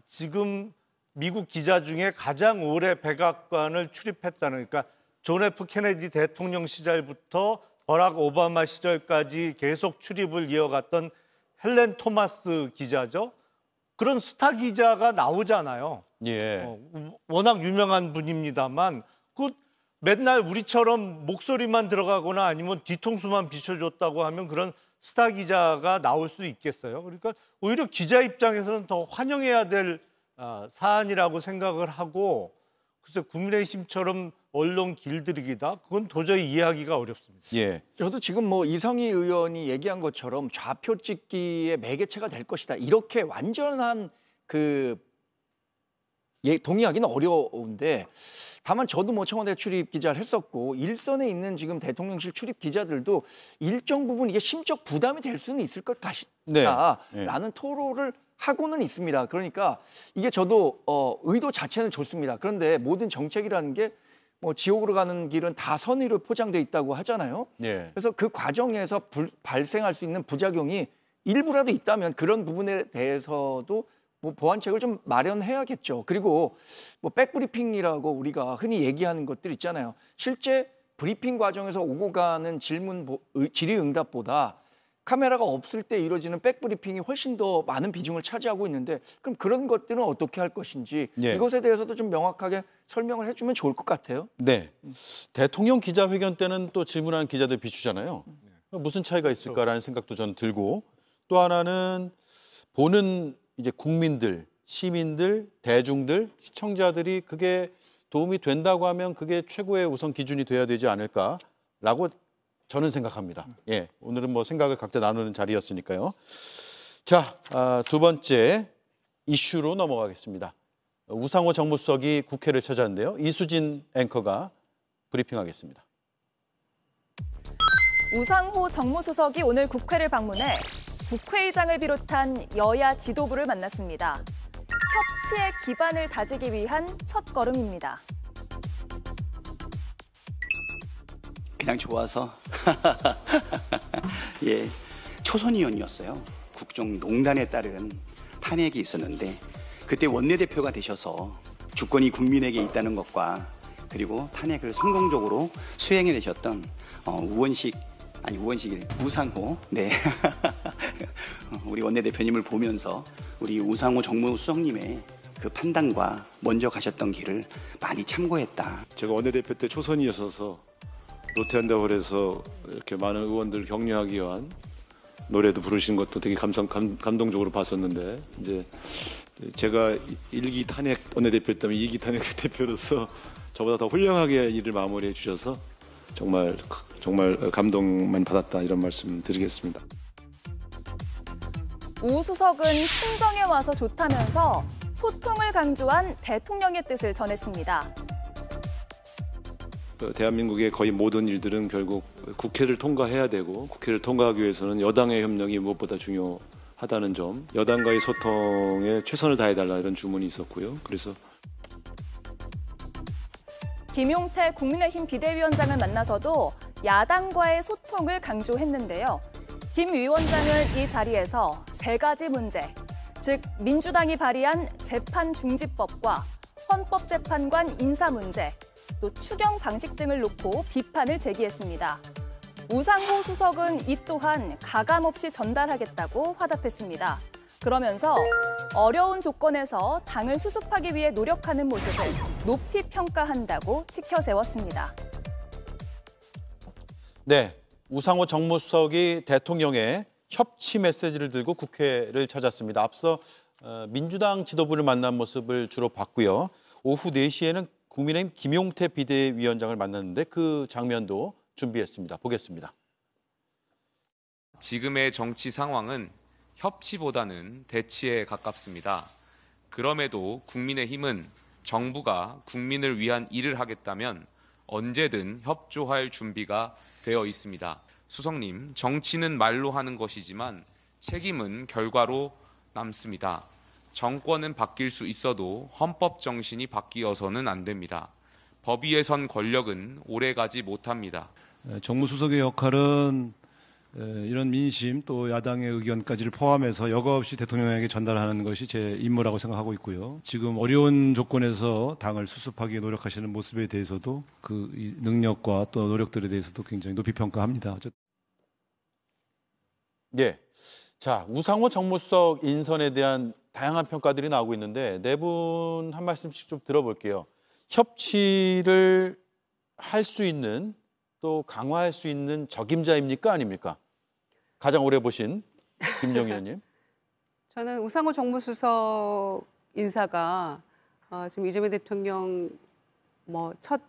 지금 미국 기자 중에 가장 오래 백악관을 출입했다는, 그러니까 존 F 케네디 대통령 시절부터 버락 오바마 시절까지 계속 출입을 이어갔던 헬렌 토마스 기자죠. 그런 스타 기자가 나오잖아요. 예. 워낙 유명한 분입니다만 맨날 우리처럼 목소리만 들어가거나 아니면 뒤통수만 비춰줬다고 하면 그런 스타 기자가 나올 수 있겠어요. 그러니까 오히려 기자 입장에서는 더 환영해야 될 사안이라고 생각을 하고, 글쎄 국민의힘처럼 언론 길들이기다, 그건 도저히 이해하기가 어렵습니다. 예. 저도 지금 뭐 이성희 의원이 얘기한 것처럼 좌표 찍기의 매개체가 될 것이다, 이렇게 완전한 동의하기는 어려운데, 다만 저도 뭐 청와대 출입 기자를 했었고 일선에 있는 지금 대통령실 출입 기자들도 일정 부분 이게 심적 부담이 될 수는 있을 것 같다라는 토로를 하고는 있습니다. 그러니까 이게 저도 의도 자체는 좋습니다. 그런데 모든 정책이라는 게 뭐 지옥으로 가는 길은 다 선의로 포장돼 있다고 하잖아요. 예. 그래서 그 과정에서 발생할 수 있는 부작용이 일부라도 있다면 그런 부분에 대해서도 뭐 보완책을 좀 마련해야겠죠. 그리고 뭐 백브리핑이라고 우리가 흔히 얘기하는 것들 있잖아요. 실제 브리핑 과정에서 오고 가는 질의응답보다 카메라가 없을 때 이루어지는 백브리핑이 훨씬 더 많은 비중을 차지하고 있는데, 그럼 그런 것들은 어떻게 할 것인지 예. 이것에 대해서도 좀 명확하게 설명을 해주면 좋을 것 같아요. 네. 대통령 기자회견 때는 또 질문하는 기자들 비추잖아요. 무슨 차이가 있을까라는 생각도 저는 들고, 또 하나는 보는 이제 국민들, 시민들, 대중들, 시청자들이 그게 도움이 된다고 하면 그게 최고의 우선 기준이 돼야 되지 않을까라고 저는 생각합니다. 예, 오늘은 뭐 생각을 각자 나누는 자리였으니까요. 자, 두 번째 이슈로 넘어가겠습니다. 우상호 정무수석이 국회를 찾았는데요. 이수진 앵커가 브리핑하겠습니다. 우상호 정무수석이 오늘 국회를 방문해 국회의장을 비롯한 여야 지도부를 만났습니다. 협치의 기반을 다지기 위한 첫 걸음입니다. 그냥 좋아서 예, 초선의원이었어요. 국정농단에 따른 탄핵이 있었는데 그때 원내대표가 되셔서 주권이 국민에게 있다는 것과 그리고 탄핵을 성공적으로 수행해내셨던 우상호 네 우리 원내대표님을 보면서 우리 우상호 정무수석님의 그 판단과 먼저 가셨던 길을 많이 참고했다. 제가 원내대표 때 초선이었어서 노태한다고 그래서 이렇게 많은 의원들 격려하기 위한 노래도 부르신 것도 되게 감동적으로 봤었는데, 이제 제가 1기 탄핵 원내대표 때문에 2기 탄핵 대표로서 저보다 더 훌륭하게 일을 마무리해 주셔서 정말 감동만 받았다, 이런 말씀 드리겠습니다. 우 수석은 친정에 와서 좋다면서 소통을 강조한 대통령의 뜻을 전했습니다. 대한민국의 거의 모든 일들은 결국 국회를 통과해야 되고, 국회를 통과하기 위해서는 여당의 협력이 무엇보다 중요하다는 점, 여당과의 소통에 최선을 다해달라, 이런 주문이 있었고요. 그래서 김용태 국민의힘 비대위원장을 만나서도 야당과의 소통을 강조했는데요. 김 위원장은 이 자리에서 세 가지 문제, 즉 민주당이 발의한 재판중지법과 헌법재판관 인사 문제, 또 추경 방식 등을 놓고 비판을 제기했습니다. 우상호 수석은 이 또한 가감없이 전달하겠다고 화답했습니다. 그러면서 어려운 조건에서 당을 수습하기 위해 노력하는 모습을 높이 평가한다고 치켜세웠습니다. 네, 우상호 정무수석이 대통령의 협치 메시지를 들고 국회를 찾았습니다. 앞서 민주당 지도부를 만난 모습을 주로 봤고요. 오후 4시에는 국민의힘 김용태 비대위원장을 만났는데 그 장면도 준비했습니다. 보겠습니다. 지금의 정치 상황은 협치보다는 대치에 가깝습니다. 그럼에도 국민의힘은 정부가 국민을 위한 일을 하겠다면 언제든 협조할 준비가 되어 있습니다. 수석님, 정치는 말로 하는 것이지만 책임은 결과로 남습니다. 정권은 바뀔 수 있어도 헌법 정신이 바뀌어서는 안 됩니다. 법 위에 선 권력은 오래가지 못합니다. 정무수석의 역할은 이런 민심 또 야당의 의견까지를 포함해서 여과 없이 대통령에게 전달하는 것이 제 임무라고 생각하고 있고요. 지금 어려운 조건에서 당을 수습하기 노력하시는 모습에 대해서도 그 능력과 또 노력들에 대해서도 굉장히 높이 평가합니다. 네, 자 우상호 정무수석 인선에 대한 다양한 평가들이 나오고 있는데 네 분 한 말씀씩 좀 들어볼게요. 협치를 할 수 있는 또 강화할 수 있는 적임자입니까? 아닙니까? 가장 오래 보신 김정희 의원님. 저는 우상호 정무수석 인사가 지금 이재명 대통령 첫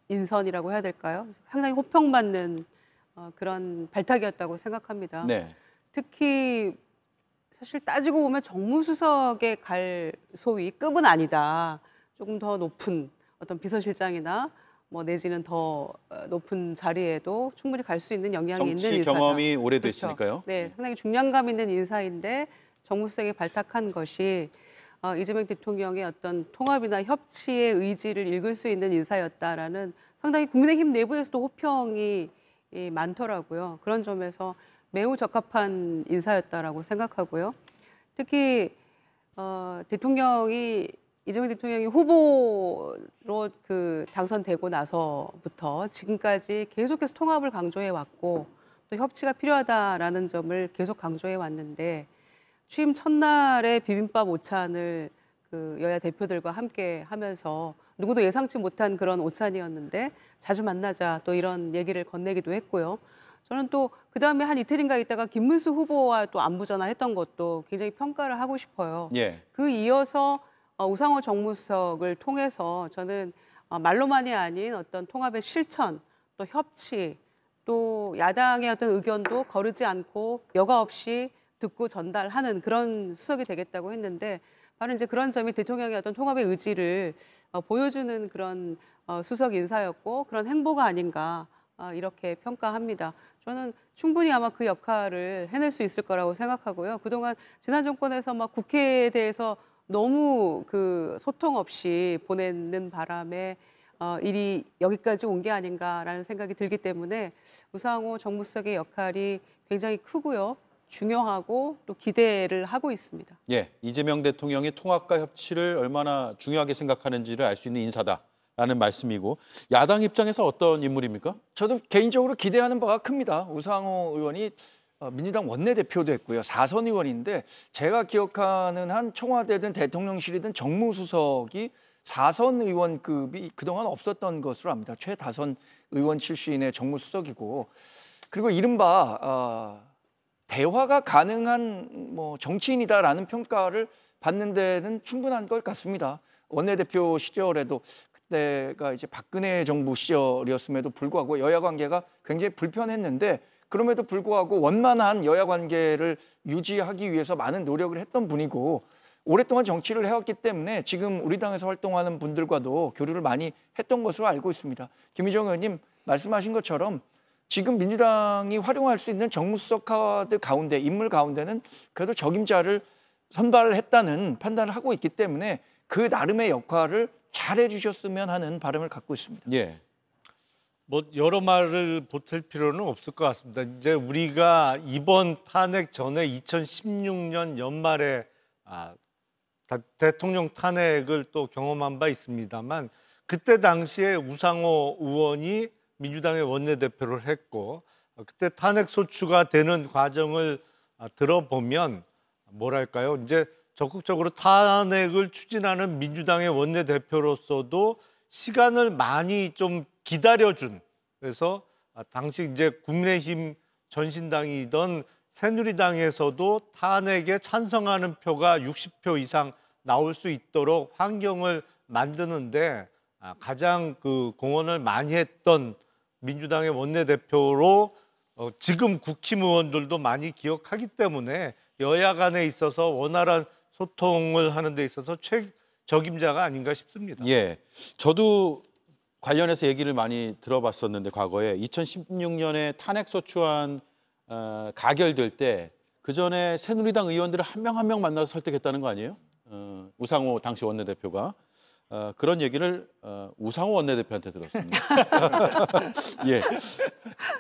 인선이라고 해야 될까요? 상당히 호평받는 그런 발탁이었다고 생각합니다. 네. 특히 사실 따지고 보면 정무수석의 갈 소위 급은 아니다. 조금 더 높은 어떤 비서실장이나 내지는 더 높은 자리에도 충분히 갈 수 있는 영향이 있는 정치 인사다. 경험이 오래도 그렇죠. 있으니까요. 네, 상당히 중량감 있는 인사인데 정무수석에 발탁한 것이 이재명 대통령의 어떤 통합이나 협치의 의지를 읽을 수 있는 인사였다라는 상당히 국민의힘 내부에서도 호평이 많더라고요. 그런 점에서 매우 적합한 인사였다라고 생각하고요. 특히 이재명 대통령이 후보로 당선되고 나서부터 지금까지 계속해서 통합을 강조해 왔고 또 협치가 필요하다라는 점을 계속 강조해 왔는데 취임 첫날에 비빔밥 오찬을 여야 대표들과 함께 하면서 누구도 예상치 못한 그런 오찬이었는데 자주 만나자 또 이런 얘기를 건네기도 했고요. 저는 또 그다음에 한 이틀인가 있다가 김문수 후보와 또 안부 전화했던 것도 굉장히 평가를 하고 싶어요. 예. 그 이어서 우상호 정무수석을 통해서 저는 말로만이 아닌 어떤 통합의 실천, 또 협치, 또 야당의 어떤 의견도 거르지 않고 여과 없이 듣고 전달하는 그런 수석이 되겠다고 했는데 바로 이제 그런 점이 대통령의 어떤 통합의 의지를 보여주는 그런 수석 인사였고 그런 행보가 아닌가 이렇게 평가합니다. 저는 충분히 아마 그 역할을 해낼 수 있을 거라고 생각하고요. 그동안 지난 정권에서 국회에 대해서 너무 소통 없이 보내는 바람에 일이 여기까지 온 게 아닌가라는 생각이 들기 때문에 우상호 정무수석의 역할이 굉장히 크고요. 중요하고 또 기대를 하고 있습니다. 예, 이재명 대통령이 통합과 협치를 얼마나 중요하게 생각하는지를 알 수 있는 인사다라는 말씀이고 야당 입장에서 어떤 인물입니까? 저도 개인적으로 기대하는 바가 큽니다. 우상호 의원이 민주당 원내대표도 했고요. 4선 의원인데 제가 기억하는 한 청와대든 대통령실이든 정무수석이 4선 의원급이 그동안 없었던 것으로 압니다. 최다선 의원 출신의 정무수석이고 그리고 이른바 대화가 가능한 정치인이다라는 평가를 받는 데는 충분한 것 같습니다. 원내대표 시절에도 그때가 이제 박근혜 정부 시절이었음에도 불구하고 여야 관계가 굉장히 불편했는데 그럼에도 불구하고 원만한 여야 관계를 유지하기 위해서 많은 노력을 했던 분이고 오랫동안 정치를 해왔기 때문에 지금 우리 당에서 활동하는 분들과도 교류를 많이 했던 것으로 알고 있습니다. 김희정 의원님 말씀하신 것처럼 지금 민주당이 활용할 수 있는 정무수석 카드 가운데 인물 가운데는 그래도 적임자를 선발을 했다는 판단을 하고 있기 때문에 그 나름의 역할을 잘해 주셨으면 하는 바람을 갖고 있습니다. 예. 여러 말을 보탤 필요는 없을 것 같습니다. 이제 우리가 이번 탄핵 전에 2016년 연말에 대통령 탄핵을 또 경험한 바 있습니다만 그때 당시에 우상호 의원이 민주당의 원내대표를 했고 그때 탄핵 소추가 되는 과정을 들어보면 뭐랄까요? 이제 적극적으로 탄핵을 추진하는 민주당의 원내대표로서도 시간을 많이 좀 기다려준 그래서 당시 이제 국민의힘 전신당이던 새누리당에서도 탄핵에 찬성하는 표가 60표 이상 나올 수 있도록 환경을 만드는데 가장 공헌을 많이 했던 민주당의 원내대표로 지금 국힘 의원들도 많이 기억하기 때문에 여야 간에 있어서 원활한 소통을 하는 데 있어서 최적임자가 아닌가 싶습니다. 예, 저도 관련해서 얘기를 많이 들어봤었는데 과거에 2016년에 탄핵소추안 가결될 때 그전에 새누리당 의원들을 한 명 한 명 만나서 설득했다는 거 아니에요? 우상호 당시 원내대표가. 그런 얘기를 우상호 원내대표한테 들었습니다. 예.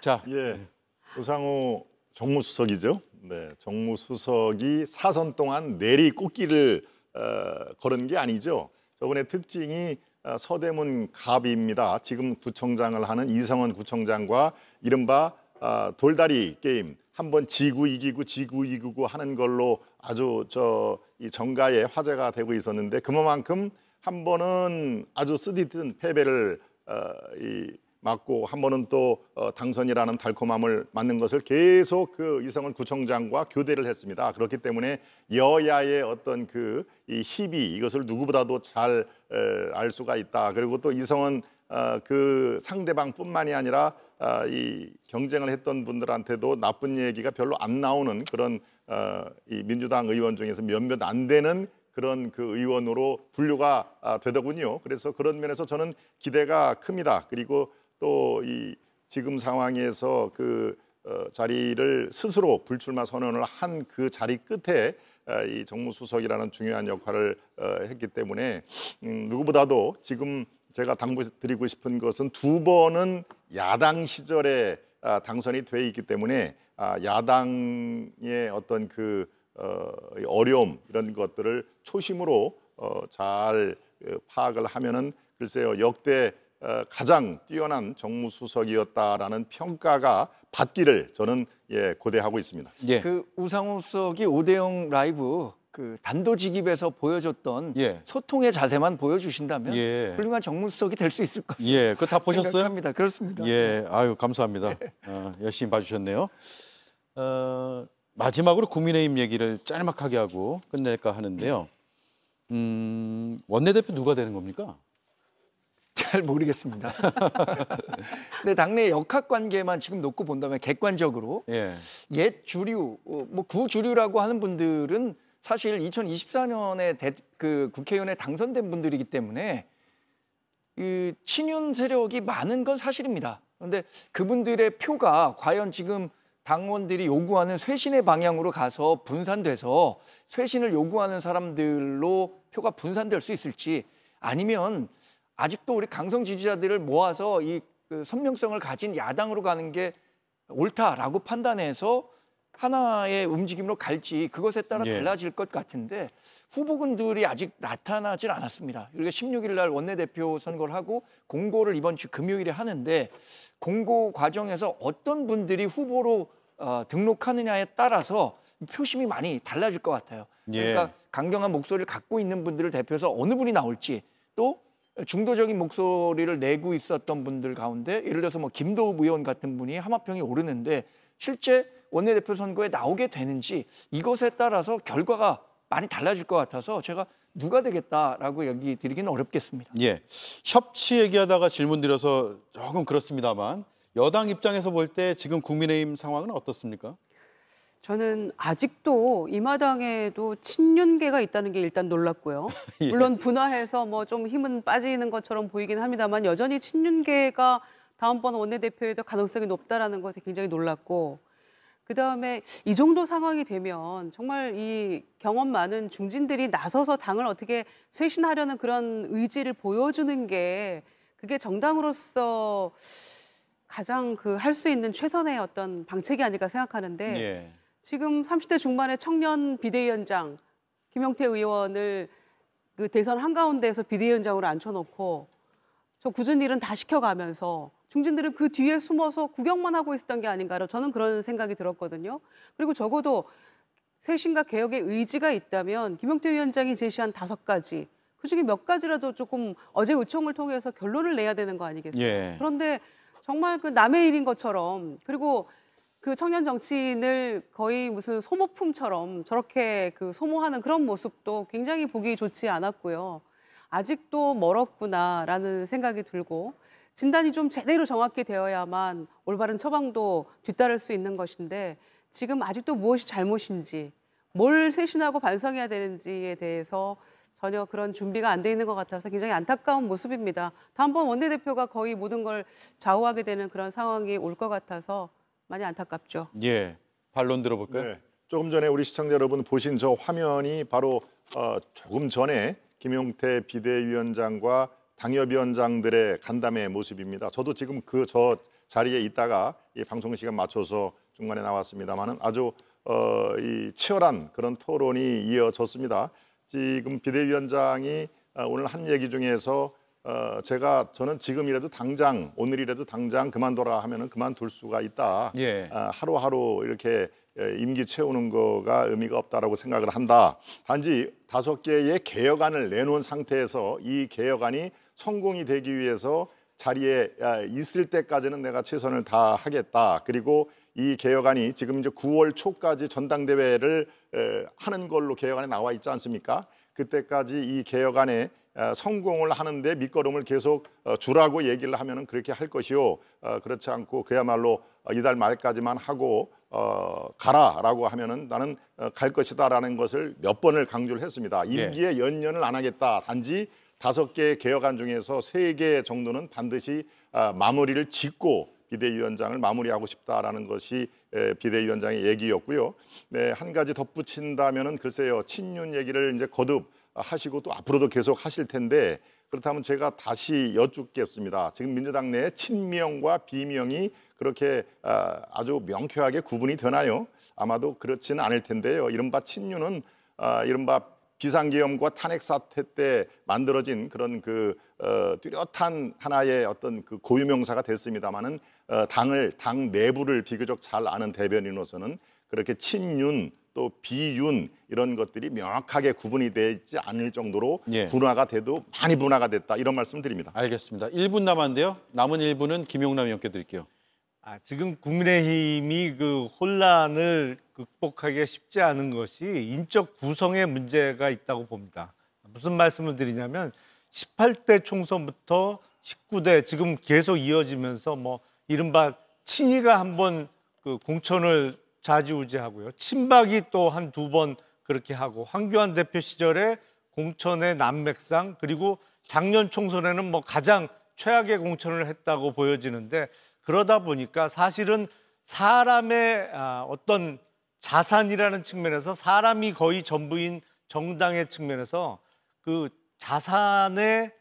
자, 예. 우상호 정무수석이죠. 네, 정무수석이 4선 동안 내리꽂기를 걸은 게 아니죠. 저번에 특징이 서대문 갑입니다. 지금 구청장을 하는 이성원 구청장과 이른바 돌다리 게임 한번 지구 이기고 지구 이기고 하는 걸로 아주 이 정가에 화제가 되고 있었는데 그만큼 한 번은 아주 쓰디쓴 패배를 맞고 한 번은 또 당선이라는 달콤함을 맞는 것을 계속 그 이성은 구청장과 교대를 했습니다. 그렇기 때문에 여야의 어떤 이 희비 이것을 누구보다도 잘 알 수가 있다. 그리고 또 이성은 그 상대방뿐만이 아니라 이 경쟁을 했던 분들한테도 나쁜 얘기가 별로 안 나오는 그런 이 민주당 의원 중에서 몇몇 안 되는 그런 그 의원으로 분류가 되더군요. 그래서 그런 면에서 저는 기대가 큽니다. 그리고 또 이 지금 상황에서 그 자리를 스스로 불출마 선언을 한 그 자리 끝에 이 정무수석이라는 중요한 역할을 했기 때문에 누구보다도 지금 제가 당부드리고 싶은 것은 두 번은 야당 시절에 당선이 돼 있기 때문에 야당의 어떤 그 어려움 이런 것들을 초심으로 잘 파악을 하면은 글쎄요 역대 가장 뛰어난 정무수석이었다라는 평가가 받기를 저는 고대하고 있습니다. 그 우상호 수석이 5대0 라이브 그 단도직입에서 보여줬던 소통의 자세만 보여주신다면 훌륭한 정무수석이 될 수 있을 것같습니다. 그거 다 보셨어요? 생각합니다. 그렇습니다. 아유 감사합니다. 열심히 봐주셨네요. 마지막으로 국민의힘 얘기를 짤막하게 하고 끝낼까 하는데요. 원내대표 누가 되는 겁니까? 잘 모르겠습니다. 근데 당내 역학관계만 지금 놓고 본다면 객관적으로 옛 주류, 뭐 구주류라고 하는 분들은 사실 2024년에 그 국회의원에 당선된 분들이기 때문에 이 친윤 세력이 많은 건 사실입니다. 그런데 그분들의 표가 과연 지금 당원들이 요구하는 쇄신의 방향으로 가서 분산돼서 쇄신을 요구하는 사람들로 표가 분산될 수 있을지 아니면 아직도 우리 강성 지지자들을 모아서 그 선명성을 가진 야당으로 가는 게 옳다라고 판단해서 하나의 움직임으로 갈지 그것에 따라 달라질 것 같은데 후보군들이 아직 나타나질 않았습니다. 우리가 16일 날 원내대표 선거를 하고 공고를 이번 주 금요일에 하는데 공고 과정에서 어떤 분들이 후보로 등록하느냐에 따라서 표심이 많이 달라질 것 같아요. 그러니까 강경한 목소리를 갖고 있는 분들을 대표해서 어느 분이 나올지 또 중도적인 목소리를 내고 있었던 분들 가운데 예를 들어서 뭐 김도읍 의원 같은 분이 하마평이 오르는데 실제 원내대표 선거에 나오게 되는지 이것에 따라서 결과가 많이 달라질 것 같아서 제가 누가 되겠다라고 얘기 드리기는 어렵겠습니다. 협치 얘기하다가 질문 드려서 조금 그렇습니다만 여당 입장에서 볼 때 지금 국민의힘 상황은 어떻습니까? 저는 아직도 이 마당에도 친윤계가 있다는 게 일단 놀랍고요. 물론 분화해서 뭐 좀 힘은 빠지는 것처럼 보이긴 합니다만 여전히 친윤계가 다음번 원내대표에도 가능성이 높다라는 것에 굉장히 놀랐고 그다음에 이 정도 상황이 되면 정말 이 경험 많은 중진들이 나서서 당을 어떻게 쇄신하려는 그런 의지를 보여주는 게 그게 정당으로서 가장 그 할 수 있는 최선의 어떤 방책이 아닐까 생각하는데 지금 30대 중반의 청년 비대위원장 김용태 의원을 그 대선 한가운데에서 비대위원장으로 앉혀놓고 저 굳은 일은 다 시켜가면서 중진들은 그 뒤에 숨어서 구경만 하고 있었던 게 아닌가로 저는 그런 생각이 들었거든요. 그리고 적어도 쇄신과 개혁의 의지가 있다면 김용태 위원장이 제시한 5가지 그중에 몇 가지라도 조금 어제 의총을 통해서 결론을 내야 되는 거 아니겠어요? 그런데 정말 그 남의 일인 것처럼 그리고 그 청년 정치인을 거의 무슨 소모품처럼 저렇게 그 소모하는 그런 모습도 굉장히 보기 좋지 않았고요. 아직도 멀었구나라는 생각이 들고 진단이 좀 제대로 정확히 되어야만 올바른 처방도 뒤따를 수 있는 것인데 지금 아직도 무엇이 잘못인지 뭘 쇄신하고 반성해야 되는지에 대해서 전혀 그런 준비가 안 돼 있는 것 같아서 굉장히 안타까운 모습입니다. 다음번 원내대표가 거의 모든 걸 좌우하게 되는 그런 상황이 올 것 같아서 많이 안타깝죠. 반론 들어볼까요? 조금 전에 우리 시청자 여러분 보신 저 화면이 바로 조금 전에 김용태 비대위원장과 당협위원장들의 간담회 모습입니다. 저도 지금 저 자리에 있다가 이 방송 시간 맞춰서 중간에 나왔습니다만은 아주 이 치열한 그런 토론이 이어졌습니다. 지금 비대위원장이 오늘 한 얘기 중에서 저는 지금이라도 당장 오늘이라도 당장 그만둬라 하면은 그만둘 수가 있다. 하루하루 이렇게 임기 채우는 거가 의미가 없다라고 생각을 한다. 단지 5개의 개혁안을 내놓은 상태에서 이 개혁안이 성공이 되기 위해서 자리에 있을 때까지는 내가 최선을 다하겠다. 그리고 이 개혁안이 지금 이제 9월 초까지 전당대회를 하는 걸로 개혁안에 나와 있지 않습니까? 그때까지 이 개혁안에 성공을 하는데 밑거름을 계속 주라고 얘기를 하면은 그렇게 할 것이요. 그렇지 않고 그야말로 이달 말까지만 하고 가라라고 하면은 나는 갈 것이다라는 것을 몇 번을 강조를 했습니다. 임기에 연연을 안 하겠다. 단지 5개 개혁안 중에서 3개 정도는 반드시 마무리를 짓고 비대위원장을 마무리하고 싶다라는 것이 비대위원장의 얘기였고요. 네, 한 가지 덧붙인다면은 글쎄요, 친윤 얘기를 이제 거듭 하시고 또 앞으로도 계속 하실 텐데 그렇다면 제가 다시 여쭙겠습니다. 지금 민주당 내 친명과 비명이 그렇게 아주 명쾌하게 구분이 되나요? 아마도 그렇지는 않을 텐데요. 이른바 친윤은 이른바 비상계엄과 탄핵 사태 때 만들어진 그런 그 뚜렷한 하나의 어떤 그 고유명사가 됐습니다만은 당 내부를 비교적 잘 아는 대변인으로서는 그렇게 친윤 또 비윤 이런 것들이 명확하게 구분이 되지 않을 정도로 분화가 돼도 많이 분화가 됐다 이런 말씀드립니다. 알겠습니다. 1분 남았는데요. 남은 1분은 김용남 의원께 드릴게요. 지금 국민의힘이 그 혼란을 극복하기가 쉽지 않은 것이 인적 구성에 문제가 있다고 봅니다. 무슨 말씀을 드리냐면 18대 총선부터 19대 지금 계속 이어지면서 뭐 이른바 친이가 한번 그 공천을 좌지우지하고요. 친박이 또 한 2번 그렇게 하고 황교안 대표 시절에 공천의 난맥상 그리고 작년 총선에는 뭐 가장 최악의 공천을 했다고 보여지는데 그러다 보니까 사실은 사람의 어떤 자산이라는 측면에서 사람이 거의 전부인 정당의 측면에서 그 자산의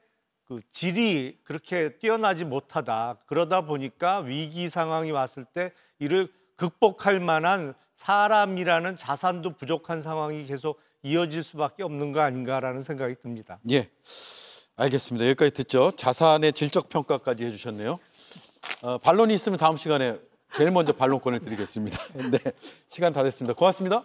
그 질이 그렇게 뛰어나지 못하다. 그러다 보니까 위기 상황이 왔을 때 이를 극복할 만한 사람이라는 자산도 부족한 상황이 계속 이어질 수밖에 없는 거 아닌가라는 생각이 듭니다. 예, 알겠습니다. 여기까지 듣죠. 자산의 질적 평가까지 해주셨네요. 반론이 있으면 다음 시간에 제일 먼저 반론권을 드리겠습니다. 네, 시간 다 됐습니다. 고맙습니다.